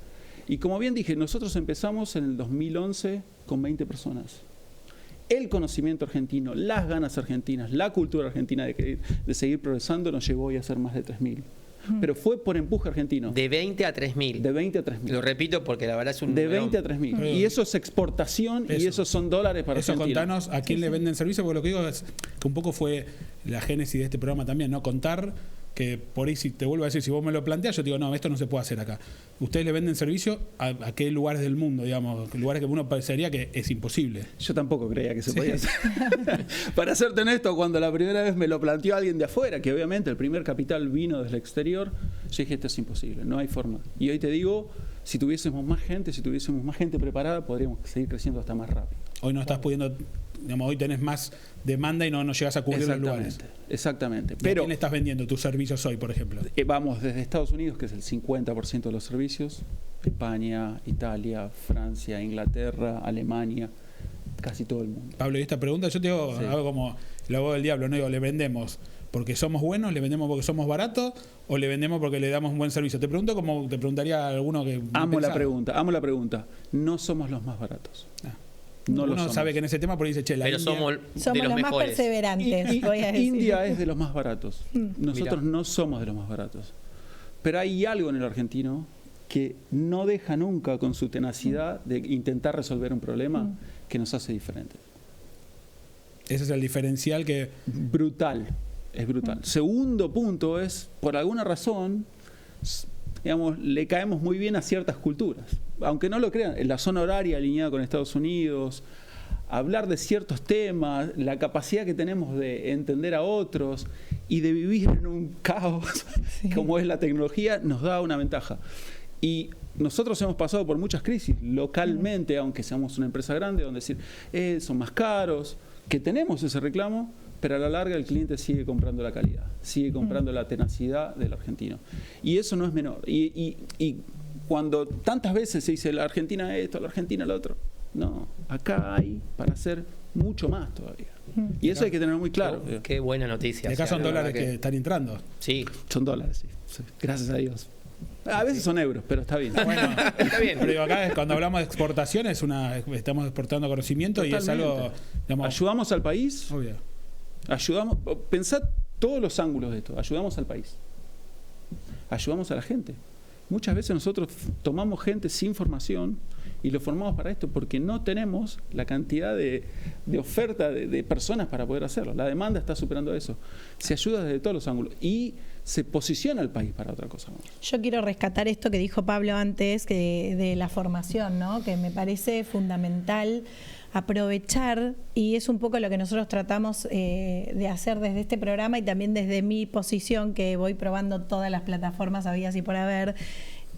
Y como bien dije, nosotros empezamos en el 2011 con 20 personas. El conocimiento argentino, las ganas argentinas, la cultura argentina de seguir progresando nos llevó hoy a ser más de 3.000. Pero fue por empuje argentino. De 20 a 3.000. De 20 a 3.000. Lo repito porque la verdad es un... De 20 a 3.000. Y eso es exportación y esos son dólares para eso. Argentina. Contanos a quién le venden servicio, porque lo que digo es que un poco fue la génesis de este programa también, ¿no? Contar que por ahí, si te vuelvo a decir, si vos me lo planteas, yo te digo, no, esto no se puede hacer acá. Ustedes le venden servicio a qué lugares del mundo, digamos, lugares que uno pensaría que es imposible. Yo tampoco creía que se podía hacer. Para serte honesto, cuando la primera vez me lo planteó alguien de afuera, que obviamente el primer capital vino desde el exterior, yo dije, esto es imposible, no hay forma. Y hoy te digo, si tuviésemos más gente preparada, podríamos seguir creciendo hasta más rápido. Hoy no estás pudiendo, digamos, hoy tenés más demanda y no llegas a cubrir los lugares. Exactamente. Pero, ¿a quién estás vendiendo tus servicios hoy, por ejemplo? Vamos desde Estados Unidos, que es el 50% de los servicios, España, Italia, Francia, Inglaterra, Alemania, casi todo el mundo. Pablo, y esta pregunta yo te digo, hago como el abogado del diablo, no digo, ¿le vendemos porque somos buenos, le vendemos porque somos baratos o le vendemos porque le damos un buen servicio? Te pregunto como te preguntaría a alguno que... Amo la pregunta. No somos los más baratos. No uno sabe que en ese tema por ahí dice, che, la pero India, somos los mejores. más perseverantes, voy a decir. India es de los más baratos. Nosotros Mirá. no somos de los más baratos. Pero hay algo en el argentino que no deja nunca con su tenacidad de intentar resolver un problema que nos hace diferentes. ese es el diferencial que... Brutal, es brutal. Segundo punto es, por alguna razón, digamos, le caemos muy bien a ciertas culturas. Aunque no lo crean, en la zona horaria alineada con Estados Unidos, hablar de ciertos temas, la capacidad que tenemos de entender a otros y de vivir en un caos como es la tecnología, nos da una ventaja. Y nosotros hemos pasado por muchas crisis localmente, aunque seamos una empresa grande, donde decir, son más caros, que tenemos ese reclamo, pero a la larga el cliente sigue comprando la calidad, sigue comprando la tenacidad del argentino. Y eso no es menor. Y cuando tantas veces se dice la Argentina esto, la Argentina lo otro, no, acá hay para hacer mucho más todavía. Y eso hay que tener muy claro. Qué buena noticia. Y acá son dólares que están entrando. Sí. Son dólares, sí. Gracias a Dios. A veces son euros, pero está bien. Bueno, Está bien. pero digo, acá cuando hablamos de exportación estamos exportando conocimiento. Totalmente. Y es algo, digamos, Ayudamos al país, obvio. pensad todos los ángulos de esto, ayudamos al país, ayudamos a la gente. Muchas veces nosotros tomamos gente sin formación y lo formamos para esto porque no tenemos la cantidad de oferta de personas para poder hacerlo. La demanda está superando eso. Se ayuda desde todos los ángulos y se posiciona el país para otra cosa más. Yo quiero rescatar esto que dijo Pablo antes, que de la formación, ¿no? Que me parece fundamental aprovechar, y es un poco lo que nosotros tratamos de hacer desde este programa y también desde mi posición, que voy probando todas las plataformas habidas y por haber.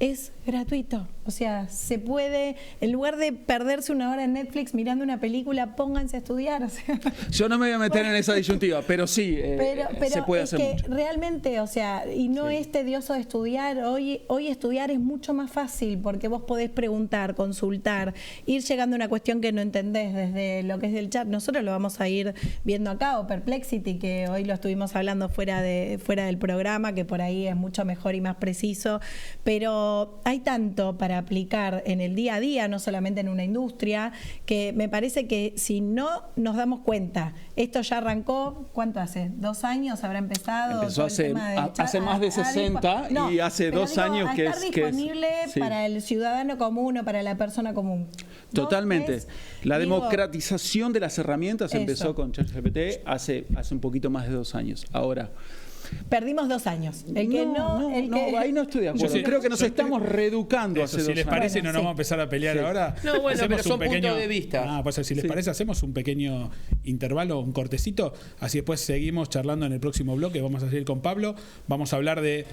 Es gratuito, o sea, se puede, en lugar de perderse una hora en Netflix mirando una película, pónganse a estudiar. O sea, Yo no me voy a meter en esa disyuntiva, pero sí, pero se puede es hacer que mucho. realmente, o sea, y no es tedioso de estudiar. Hoy estudiar es mucho más fácil porque vos podés preguntar, consultar, ir llegando a una cuestión que no entendés desde lo que es del chat. Nosotros lo vamos a ir viendo acá, o Perplexity, que hoy lo estuvimos hablando fuera del programa, que por ahí es mucho mejor y más preciso, pero hay tanto para aplicar en el día a día, no solamente en una industria, que me parece que si no nos damos cuenta, esto ya arrancó, ¿cuánto hace? ¿2 años habrá empezado? Empezó hace más de 60 y hace 2 años a que estar es disponible sí. para el ciudadano común o para la persona común. Totalmente. La Digo, democratización de las herramientas eso. empezó con ChatGPT hace un poquito más de 2 años. Ahora, perdimos 2 años. El que ahí no estoy de acuerdo. sí, Creo que nos yo estamos reeducando Eso, hace 2 si les años. parece, Bueno, no nos vamos a empezar a pelear ahora. No, bueno, Hacemos pero son un pequeño puntos de vista. Pues si les parece, hacemos un pequeño intervalo, un cortecito. Así después seguimos charlando en el próximo bloque. Vamos a seguir con Pablo. Vamos a hablar de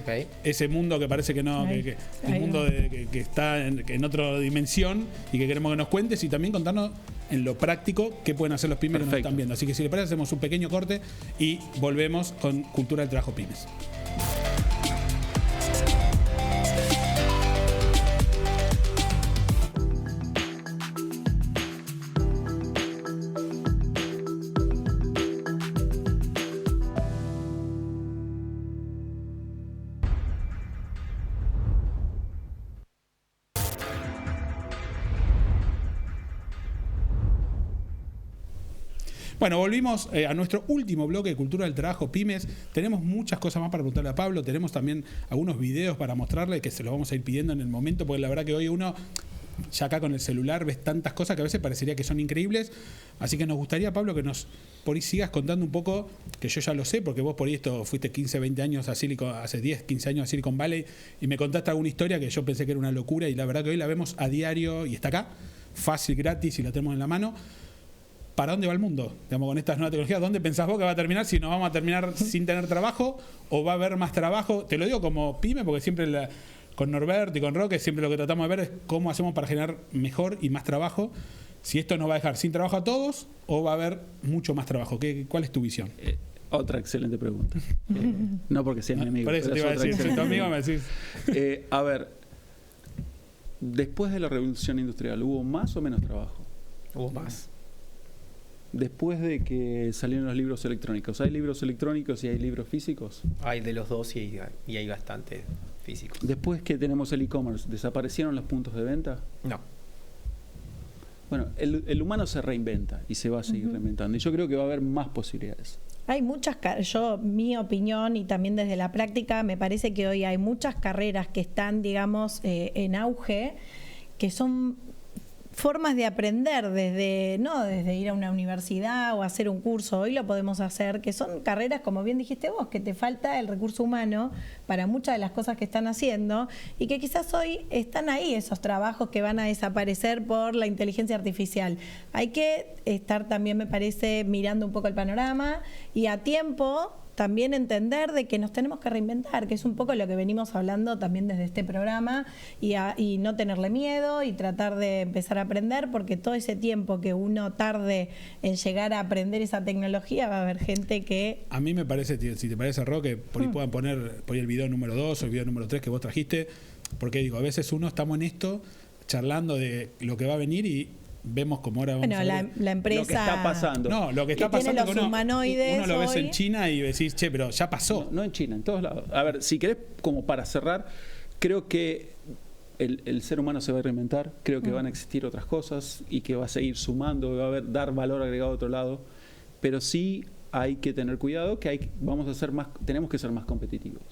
ese mundo que parece que no, Ahí. el mundo que está en otra dimensión y que queremos que nos cuentes y también contarnos en lo práctico qué pueden hacer los pymes que nos están viendo. Así que si les parece, hacemos un pequeño corte y volvemos con Cultura del Trabajo Pymes. Bueno, volvimos a nuestro último bloque de Cultura del Trabajo Pymes. Tenemos muchas cosas más para preguntarle a Pablo. Tenemos también algunos videos para mostrarle que se los vamos a ir pidiendo en el momento, porque la verdad que hoy uno ya acá con el celular ves tantas cosas que a veces parecería que son increíbles. Así que nos gustaría, Pablo, que nos por ahí sigas contando un poco, que yo ya lo sé, porque vos por ahí esto fuiste 15, 20 años a hace 10, 15 años a Silicon Valley, y me contaste alguna historia que yo pensé que era una locura, y la verdad que hoy la vemos a diario y está acá, fácil, gratis, y la tenemos en la mano. ¿Para dónde va el mundo? Digamos, con estas nuevas tecnologías, ¿dónde pensás vos que va a terminar? Si nos vamos a terminar sin tener trabajo, o va a haber más trabajo. Te lo digo como pyme, porque siempre con Norberto y con Roque siempre lo que tratamos de ver es cómo hacemos para generar mejor y más trabajo. Si esto nos va a dejar sin trabajo a todos, o va a haber mucho más trabajo. ¿Cuál es tu visión? Otra excelente pregunta. No porque sea mi amigo. Por eso te iba a decir, si tu amigo me decís. A ver, después de la revolución industrial, ¿hubo más o menos trabajo? Hubo más. Después de que salieron los libros electrónicos, ¿hay libros electrónicos y hay libros físicos? Hay de los dos y hay bastante físicos. Después que tenemos el e-commerce, ¿desaparecieron los puntos de venta? No. Bueno, el humano se reinventa y se va a seguir reinventando. Y yo creo que va a haber más posibilidades. Hay muchas, mi opinión y también desde la práctica, me parece que hoy hay muchas carreras que están, digamos, en auge, que son formas de aprender desde ir a una universidad o hacer un curso. Hoy lo podemos hacer, que son carreras, como bien dijiste vos, que te falta el recurso humano para muchas de las cosas que están haciendo y que quizás hoy están ahí esos trabajos que van a desaparecer por la inteligencia artificial. Hay que estar también, me parece, mirando un poco el panorama y a tiempo también entender de que nos tenemos que reinventar, que es un poco lo que venimos hablando también desde este programa, y no tenerle miedo y tratar de empezar a aprender, porque todo ese tiempo que uno tarde en llegar a aprender esa tecnología va a haber gente que... A mí me parece, si te parece, Roque, por ahí puedan poner por ahí el video número 2 o el video número 3 que vos trajiste, porque digo, a veces estamos en esto charlando de lo que va a venir y vemos como ahora vamos a ver la empresa lo que está pasando. No, lo que está pasando tiene los humanoides uno lo ves hoy en China y decís, che, pero ya pasó. No en China, en todos lados. A ver, si querés, como para cerrar, creo que el ser humano se va a reinventar, creo que van a existir otras cosas y que va a seguir sumando, va a dar valor agregado a otro lado, pero sí hay que tener cuidado que tenemos que ser más competitivos.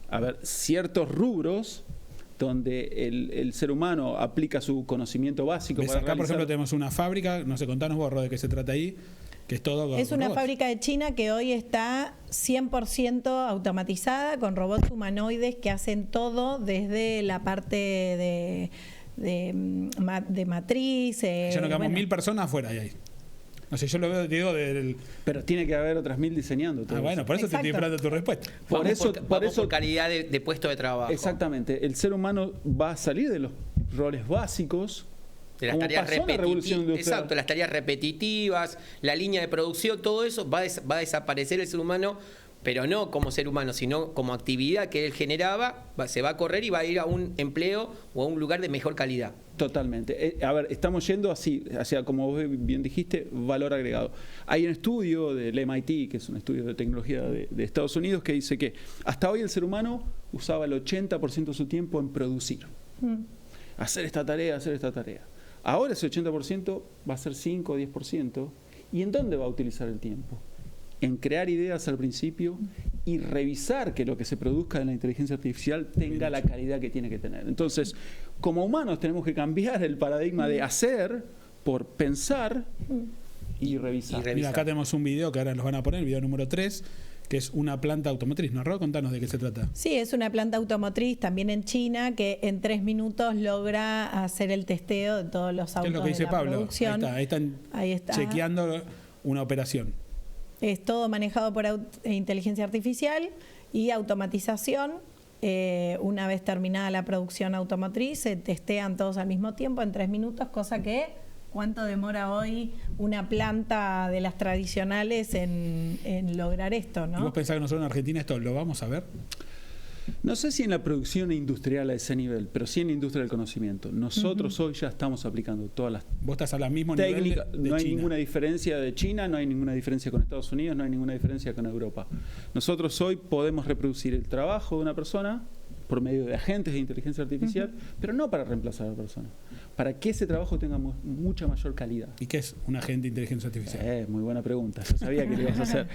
A ver, ciertos rubros donde el ser humano aplica su conocimiento básico. ¿Ves? Acá, por ejemplo, tenemos una fábrica, no sé, contanos vos, de qué se trata ahí, que es todo... Es una robots. fábrica de China que hoy está 100% automatizada, con robots humanoides que hacen todo desde la parte de matriz. Ya no quedamos 1000 personas afuera ahí. No sé, yo lo veo, digo, Pero tiene que haber otras 1000 diseñando todo. Bueno, por eso Exacto. te estoy esperando tu respuesta. Por eso calidad de puesto de trabajo. Exactamente. El ser humano va a salir de los roles básicos. De las como tareas pasó en la revolución repetitivas. industrial. Exacto, las tareas repetitivas, la línea de producción, todo eso va a desaparecer el ser humano, pero no como ser humano, sino como actividad que él generaba, se va a correr y va a ir a un empleo o a un lugar de mejor calidad. Totalmente. A ver, estamos yendo hacia, como vos bien dijiste, valor agregado. Hay un estudio del MIT, que es un estudio de tecnología de Estados Unidos, que dice que hasta hoy el ser humano usaba el 80% de su tiempo en producir. Hacer esta tarea. Ahora ese 80% va a ser 5 o 10%. ¿Y en dónde va a utilizar el tiempo? En crear ideas al principio y revisar que lo que se produzca en la inteligencia artificial tenga la calidad que tiene que tener. Entonces, como humanos tenemos que cambiar el paradigma de hacer por pensar y revisar. Mira, acá tenemos un video que ahora nos van a poner, el video número 3, que es una planta automotriz. ¿No, Ro? Contanos de qué se trata. Sí, es una planta automotriz también en China que en 3 minutos logra hacer el testeo de todos los autos. ¿Qué es lo que dice de la Pablo? producción. Ahí están chequeando una operación. Es todo manejado por inteligencia artificial y automatización. Una vez terminada la producción automotriz, se testean todos al mismo tiempo en 3 minutos, cosa que, ¿cuánto demora hoy una planta de las tradicionales en lograr esto, ¿no? ¿Y vos pensás que nosotros en Argentina esto lo vamos a ver? No sé si en la producción industrial a ese nivel, pero sí en la industria del conocimiento. Nosotros hoy ya estamos aplicando todas las Vos estás al mismo técnicas. nivel de No hay China. ninguna diferencia de China, no hay ninguna diferencia con Estados Unidos, no hay ninguna diferencia con Europa. Nosotros hoy podemos reproducir el trabajo de una persona por medio de agentes de inteligencia artificial, pero no para reemplazar a la persona, para que ese trabajo tenga mucha mayor calidad. ¿Y qué es un agente de inteligencia artificial? Muy buena pregunta, yo sabía que le ibas a hacer.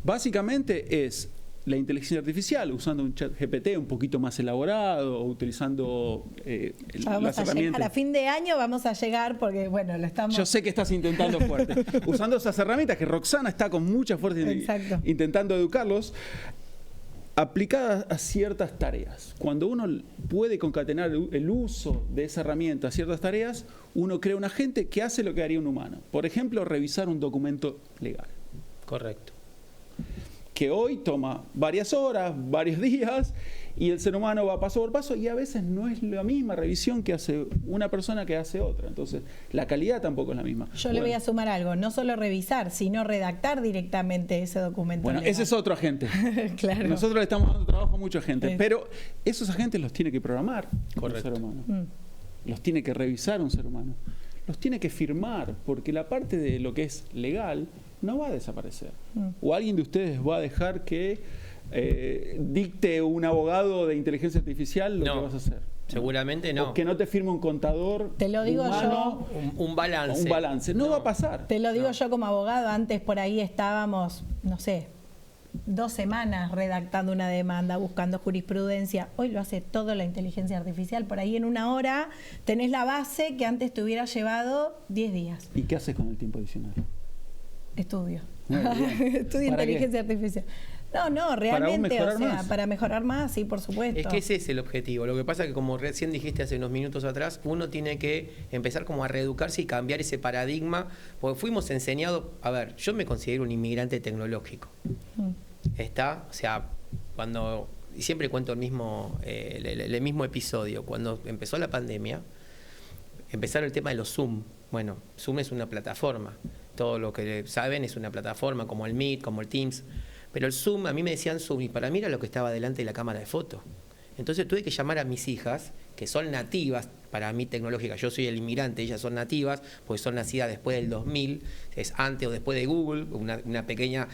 Básicamente es la inteligencia artificial, usando un chat GPT un poquito más elaborado, o utilizando las herramientas. A fin de año vamos a llegar, porque bueno, lo estamos... Yo sé que estás intentando fuerte. Usando esas herramientas que Roxana está con mucha fuerza intentando educarlos, aplicadas a ciertas tareas. Cuando uno puede concatenar el uso de esa herramienta a ciertas tareas, uno crea un agente que hace lo que haría un humano. Por ejemplo, revisar un documento legal. Correcto. Que hoy toma varias horas, varios días, y el ser humano va paso por paso, y a veces no es la misma revisión que hace una persona que hace otra. Entonces, la calidad tampoco es la misma. Yo le voy a sumar algo, no solo revisar, sino redactar directamente ese documento. Bueno, legal. ese es otro agente. Claro. Nosotros le estamos dando trabajo a mucha gente, pero esos agentes los tiene que programar un ser humano. Los tiene que revisar un ser humano. Los tiene que firmar, porque la parte de lo que es legal no va a desaparecer. O alguien de ustedes va a dejar que dicte un abogado de inteligencia artificial lo que vas a hacer. Seguramente no. O que no te firme un contador. Te lo digo humano, yo. Un balance. Un balance. No va a pasar. Te lo digo yo como abogado. Antes por ahí estábamos, no sé, 2 semanas redactando una demanda, buscando jurisprudencia. Hoy lo hace todo la inteligencia artificial. Por ahí en 1 hora tenés la base que antes te hubiera llevado 10 días. ¿Y qué haces con el tiempo adicional? Estudio. ¿Para Estudio inteligencia artificial. No, realmente, para mejorar más, sí, por supuesto. Es que ese es el objetivo. Lo que pasa es que, como recién dijiste hace unos minutos atrás, uno tiene que empezar como a reeducarse y cambiar ese paradigma, porque fuimos enseñados, a ver, yo me considero un inmigrante tecnológico. O sea, cuando, y siempre cuento el mismo episodio, cuando empezó la pandemia, empezaron el tema de los Zoom. Bueno, Zoom es una plataforma. Todo lo que saben es una plataforma, como el Meet, como el Teams. Pero el Zoom, a mí me decían Zoom, y para mí era lo que estaba delante de la cámara de foto. Entonces tuve que llamar a mis hijas, que son nativas, para mí tecnológicas. Yo soy el inmigrante, ellas son nativas, porque son nacidas después del 2000, es antes o después de Google, una pequeña...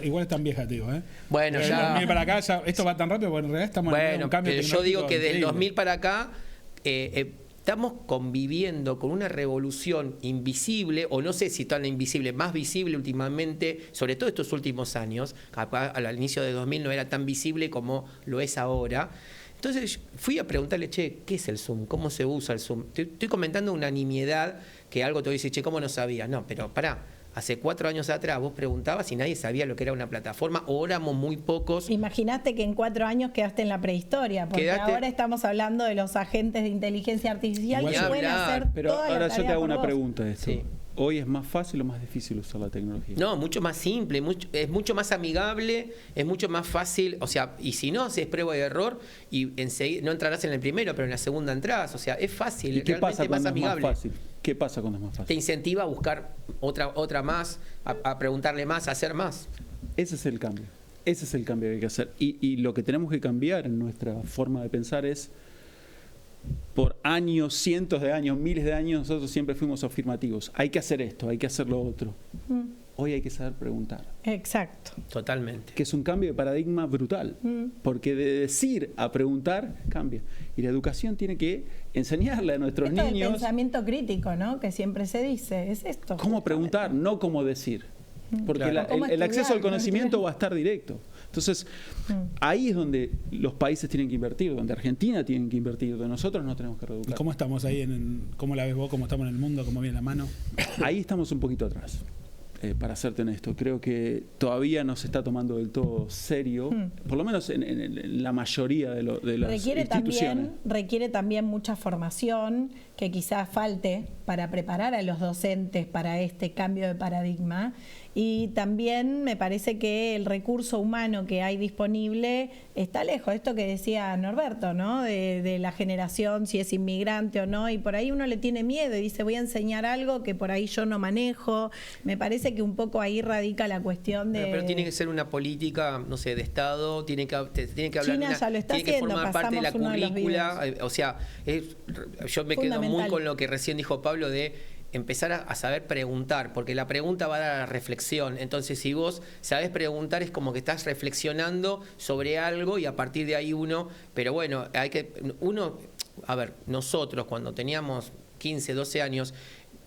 Igual es tan vieja, tío, ¿eh? Bueno, ya... 2000 para acá, esto va tan rápido, porque en realidad estamos en un cambio pero yo digo que del increíble. 2000 para acá... estamos conviviendo con una revolución invisible, o no sé si tan invisible, más visible últimamente, sobre todo estos últimos años. Al inicio de 2000 no era tan visible como lo es ahora. Entonces fui a preguntarle, che, ¿qué es el Zoom? ¿Cómo se usa el Zoom? Estoy comentando una nimiedad, que algo te dice, che, ¿cómo no sabías? No, pero pará. Hace 4 años atrás vos preguntabas y nadie sabía lo que era una plataforma, o éramos muy pocos. Imaginaste que en 4 años quedaste en la prehistoria, porque ahora estamos hablando de los agentes de inteligencia artificial que pueden hacer pero toda ahora la yo te hago una vos. pregunta de esto. Sí. ¿Hoy es más fácil o más difícil usar la tecnología? No, mucho más simple, es mucho más amigable, es mucho más fácil, o sea, y si no, haces prueba y error y enseguida, no entrarás en el primero, pero en la segunda entrás, o sea, es fácil, ¿Y qué pasa cuando más amigable. es más fácil? ¿Qué pasa cuando es más fácil? Te incentiva a buscar otra más, a preguntarle más, a hacer más. Ese es el cambio. Ese es el cambio que hay que hacer. Y lo que tenemos que cambiar en nuestra forma de pensar es, por años, cientos de años, miles de años, nosotros siempre fuimos afirmativos. Hay que hacer esto, hay que hacer lo otro. Hoy hay que saber preguntar. Exacto. Totalmente. Que es un cambio de paradigma brutal. Porque de decir a preguntar, cambia. Y la educación tiene que enseñarle a nuestros Esto niños... del pensamiento crítico, ¿no? Que siempre se dice, es esto. ¿Cómo preguntar? No cómo decir. Porque Claro. el acceso al conocimiento va a estar directo. Entonces, ahí es donde los países tienen que invertir, donde Argentina tiene que invertir, donde nosotros nos tenemos que ¿Y reeducar. cómo estamos ahí? ¿Cómo la ves vos? ¿Cómo estamos en el mundo? ¿Cómo viene la mano? Ahí estamos un poquito atrás, para serte honesto. Creo que todavía no se está tomando del todo serio, por lo menos en la mayoría de las instituciones. Requiere también mucha formación que quizás falte para preparar a los docentes para este cambio de paradigma. Y también me parece que el recurso humano que hay disponible está lejos. Esto que decía Norberto, ¿no? De la generación, si es inmigrante o no, y por ahí uno le tiene miedo y dice, voy a enseñar algo que por ahí yo no manejo. Me parece que un poco ahí radica la cuestión de... Pero tiene que ser una política, no sé, de Estado, tiene que hablar, China ya lo está tiene que haciendo, formar parte de la pasamos uno de los currícula. videos. O sea, yo me quedo muy con lo que recién dijo Pablo de empezar a saber preguntar, porque la pregunta va a dar a la reflexión. Entonces, si vos sabés preguntar, es como que estás reflexionando sobre algo y a partir de ahí pero bueno, a ver, nosotros cuando teníamos 15, 12 años,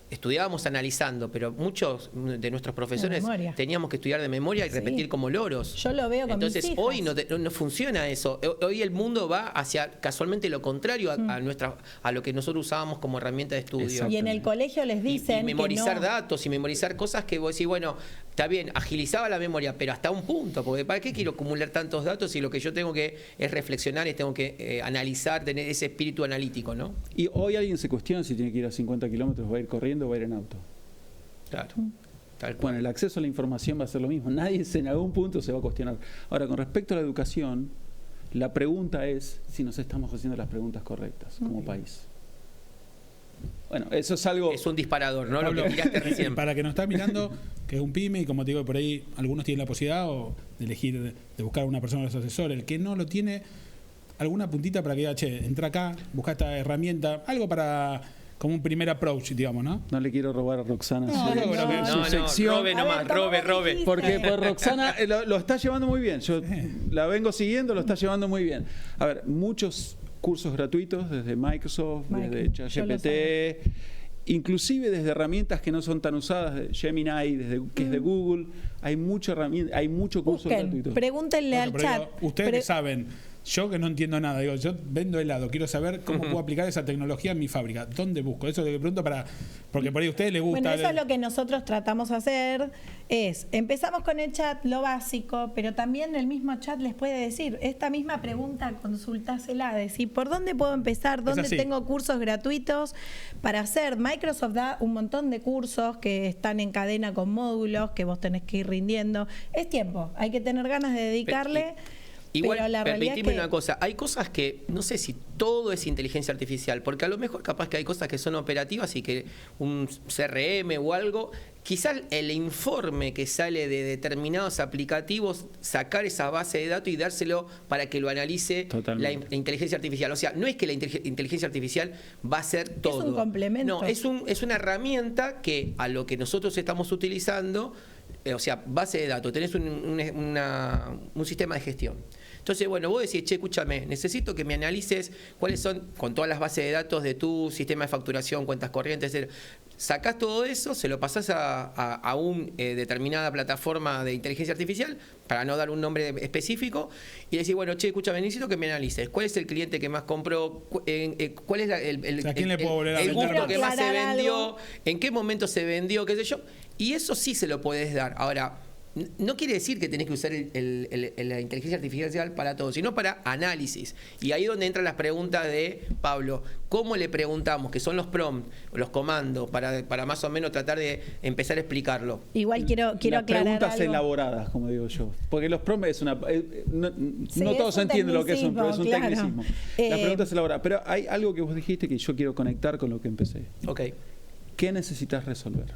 estudiábamos analizando, pero muchos de nuestros profesores memoria. teníamos que estudiar de memoria y Sí. repetir como loros. Yo lo veo con Entonces, mis hijas. hoy no funciona eso. Hoy el mundo va hacia casualmente lo contrario a lo que nosotros usábamos como herramienta de estudio. Y en el colegio les dicen Y memorizar que no. datos y memorizar cosas que vos decís, bueno, está bien, agilizaba la memoria, pero hasta un punto, porque ¿para qué quiero acumular tantos datos si lo que yo tengo que es reflexionar y tengo que analizar, tener ese espíritu analítico, ¿no? Y hoy alguien se cuestiona si tiene que ir a 50 kilómetros, va a ir corriendo o va a ir en auto. Claro. Tal cual. Bueno, el acceso a la información va a ser lo mismo. Nadie en algún punto se va a cuestionar. Ahora, con respecto a la educación, la pregunta es si nos estamos haciendo las preguntas correctas como país. Bueno, eso es algo... Es un disparador, ¿no? Pablo, Lo que tiraste recién. para que nos está mirando, que es un pyme, y como te digo, por ahí algunos tienen la posibilidad de elegir, de buscar a una persona que los asesore. El que no lo tiene, alguna puntita para que diga, che, entra acá, busca esta herramienta, algo para... como un primer approach, digamos, ¿no? No le quiero robar a Roxana su No, sección. robe nomás, ¿cómo robe. dijiste? Porque pues, Roxana lo está llevando muy bien. Yo la vengo siguiendo, lo está llevando muy bien. A ver, muchos cursos gratuitos desde Microsoft, desde yo lo ChatGPT, inclusive desde herramientas que no son tan usadas, de Gemini, que es de Google. Hay mucha herramienta, hay mucho curso Busquen, gratuito. pregúntenle Bueno, al pero chat. digo, ustedes que saben, yo que no entiendo nada, digo, yo vendo helado, quiero saber cómo puedo aplicar esa tecnología en mi fábrica. ¿Dónde busco? Eso es lo que pregunto porque por ahí a ustedes les gusta. Bueno, eso es lo que nosotros tratamos de hacer, empezamos con el chat, lo básico, pero también el mismo chat les puede decir, esta misma pregunta, consultásela, decir, ¿por dónde puedo empezar? ¿Dónde así. tengo cursos gratuitos para hacer? Microsoft da un montón de cursos que están en cadena con módulos que vos tenés que ir rindiendo. Es tiempo, hay que tener ganas de dedicarle. Igual, pero la realidad permitime es que una cosa, hay cosas que, no sé si todo es inteligencia artificial, porque a lo mejor capaz que hay cosas que son operativas y que un CRM o algo, quizás el informe que sale de determinados aplicativos, sacar esa base de datos y dárselo para que lo analice la inteligencia artificial. O sea, no es que la inteligencia artificial va a ser todo. Es un complemento. No, es una herramienta que a lo que nosotros estamos utilizando, o sea, base de datos, tenés un sistema de gestión. Entonces, bueno, vos decís, che, escúchame, necesito que me analices cuáles son, con todas las bases de datos de tu sistema de facturación, cuentas corrientes, etc. Sacás todo eso, se lo pasás a una determinada plataforma de inteligencia artificial, para no dar un nombre específico, y decís, bueno, che, escúchame, necesito que me analices. ¿Cuál es el cliente que más compró? ¿Cuál es ¿A quién le puedo volver a vender? gusto que más se Aclarar vendió? algo. ¿En qué momento se vendió? ¿Qué sé yo? Y eso sí se lo podés dar. Ahora, no quiere decir que tenés que usar la inteligencia artificial para todo, sino para análisis. Y ahí es donde entran las preguntas de Pablo. ¿Cómo le preguntamos? Que son los prompts, los comandos, para más o menos tratar de empezar a explicarlo. igual quiero Las aclarar preguntas algo. elaboradas, como digo yo. Porque los prompts es una... no Sí, todos es un entienden lo que es un prompt, es un claro. tecnicismo. Las preguntas elaboradas. Pero hay algo que vos dijiste que yo quiero conectar con lo que empecé. Ok, ¿Qué necesitas resolver?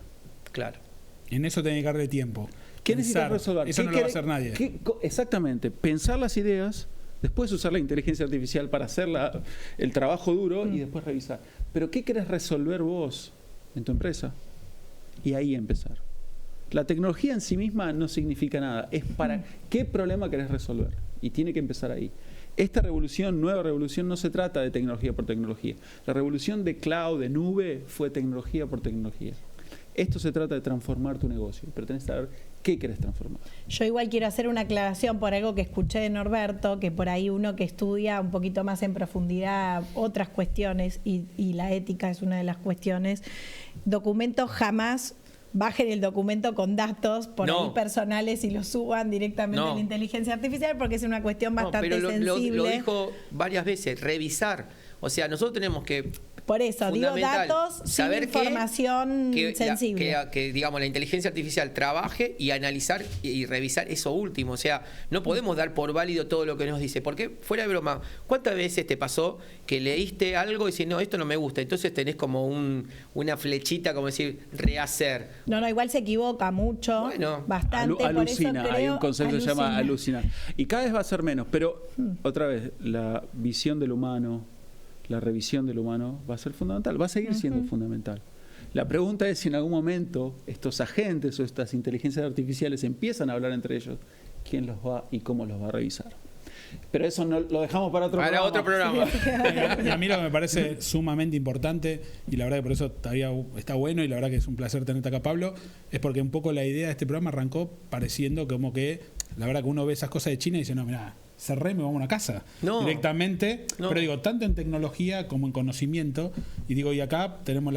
claro. En eso tenés que darle tiempo. ¿Qué necesitas Pensar. resolver? Eso no lo va a hacer nadie. Exactamente. Pensar las ideas, después usar la inteligencia artificial para hacer el trabajo duro y después revisar. Pero ¿qué querés resolver vos en tu empresa? Y ahí empezar. La tecnología en sí misma no significa nada. Es para qué problema querés resolver. Y tiene que empezar ahí. Esta revolución, nueva revolución, no se trata de tecnología por tecnología. La revolución de cloud, de nube, fue tecnología por tecnología. Esto se trata de transformar tu negocio, pero tenés que saber qué querés transformar. Yo igual quiero hacer una aclaración por algo que escuché de Norberto, que por ahí uno que estudia un poquito más en profundidad otras cuestiones, y la ética es una de las cuestiones, documentos jamás... Bajen el documento con datos por ahí personales y lo suban directamente a la inteligencia artificial, porque es una cuestión bastante pero sensible. lo dijo varias veces, revisar. O sea, nosotros tenemos que... Por eso, digo datos sin información sensible. Que, digamos, la inteligencia artificial trabaje y analizar y revisar eso último. O sea, no podemos dar por válido todo lo que nos dice. Porque, fuera de broma, ¿cuántas veces te pasó que leíste algo y dices, no, esto no me gusta? Entonces tenés como una flechita, como decir, rehacer. No, igual se equivoca mucho, Bueno, bastante. Alucina, por eso hay un concepto que se llama alucina. alucinar. Y cada vez va a ser menos, pero otra vez, la visión del humano, la revisión del humano va a ser fundamental, va a seguir siendo fundamental. La pregunta es si en algún momento estos agentes o estas inteligencias artificiales empiezan a hablar entre ellos, quién los va y cómo los va a revisar. Pero eso no, lo dejamos para otro Para programa. otro programa. Y a mí lo que me parece sumamente importante, y la verdad que por eso todavía está bueno, y la verdad que es un placer tenerte acá, Pablo, es porque un poco la idea de este programa arrancó pareciendo como que, la verdad que uno ve esas cosas de China y dice, no, mirá, cerré, me vamos a una casa directamente. No. Pero digo, tanto en tecnología como en conocimiento, y digo, y acá tenemos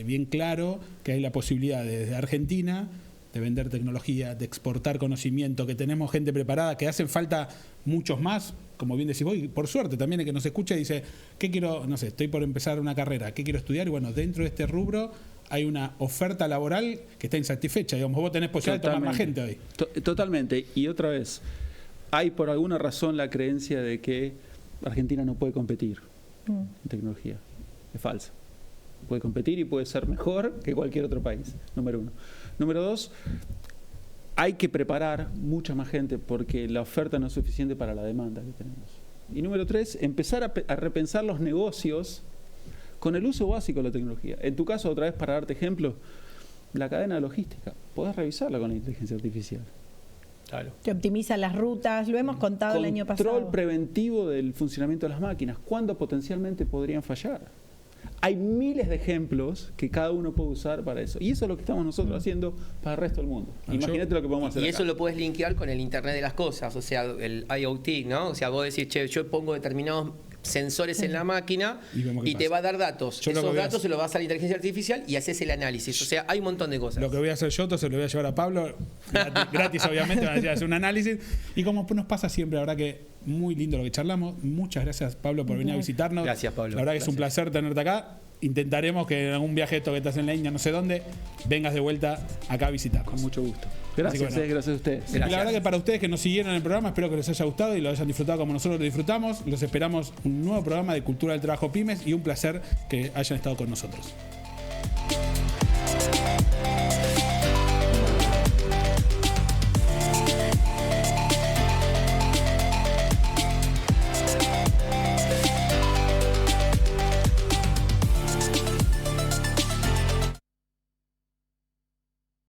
bien claro que hay la posibilidad desde Argentina de vender tecnología, de exportar conocimiento, que tenemos gente preparada, que hacen falta muchos más, como bien decís vos, y por suerte también el que nos escucha dice, ¿qué quiero? No sé, estoy por empezar una carrera, ¿qué quiero estudiar? Y bueno, dentro de este rubro hay una oferta laboral que está insatisfecha, digamos, vos tenés posibilidad de tomar más gente hoy. Totalmente, y otra vez, hay por alguna razón la creencia de que Argentina no puede competir en tecnología. Es falsa. Puede competir y puede ser mejor que cualquier otro país, número uno. Número dos, hay que preparar mucha más gente porque la oferta no es suficiente para la demanda que tenemos. Y número tres, empezar a repensar los negocios con el uso básico de la tecnología. En tu caso, otra vez para darte ejemplo, la cadena de logística, podés revisarla con la inteligencia artificial. Claro. Que optimiza las rutas, lo hemos contado el año pasado. Control preventivo del funcionamiento de las máquinas, ¿cuándo potencialmente podrían fallar? Hay miles de ejemplos que cada uno puede usar para eso. Y eso es lo que estamos nosotros haciendo para el resto del mundo. Imagínate lo que podemos hacer Y eso acá. lo puedes linkear con el Internet de las cosas, o sea, el IoT, ¿no? O sea, vos decís, che, yo pongo determinados sensores en la máquina y te va a dar datos. Yo lo que Esos voy a datos hacer- se los vas a la inteligencia artificial y haces el análisis. O sea, hay un montón de cosas. Lo que voy a hacer yo, entonces lo voy a llevar a Pablo, gratis obviamente, van a decir, hacer un análisis. Y como nos pasa siempre, la verdad que muy lindo lo que charlamos. Muchas gracias, Pablo, por venir a visitarnos. Gracias, Pablo. La verdad que es un Gracias. placer tenerte acá. Intentaremos que en algún viaje esto que estás en la India, no sé dónde, vengas de vuelta acá a visitarnos. Con mucho gusto. Gracias, Así que bueno. gracias a ustedes. Y la verdad que para ustedes que nos siguieron en el programa, espero que les haya gustado y lo hayan disfrutado como nosotros lo disfrutamos. Los esperamos un nuevo programa de Cultura del Trabajo Pymes y un placer que hayan estado con nosotros.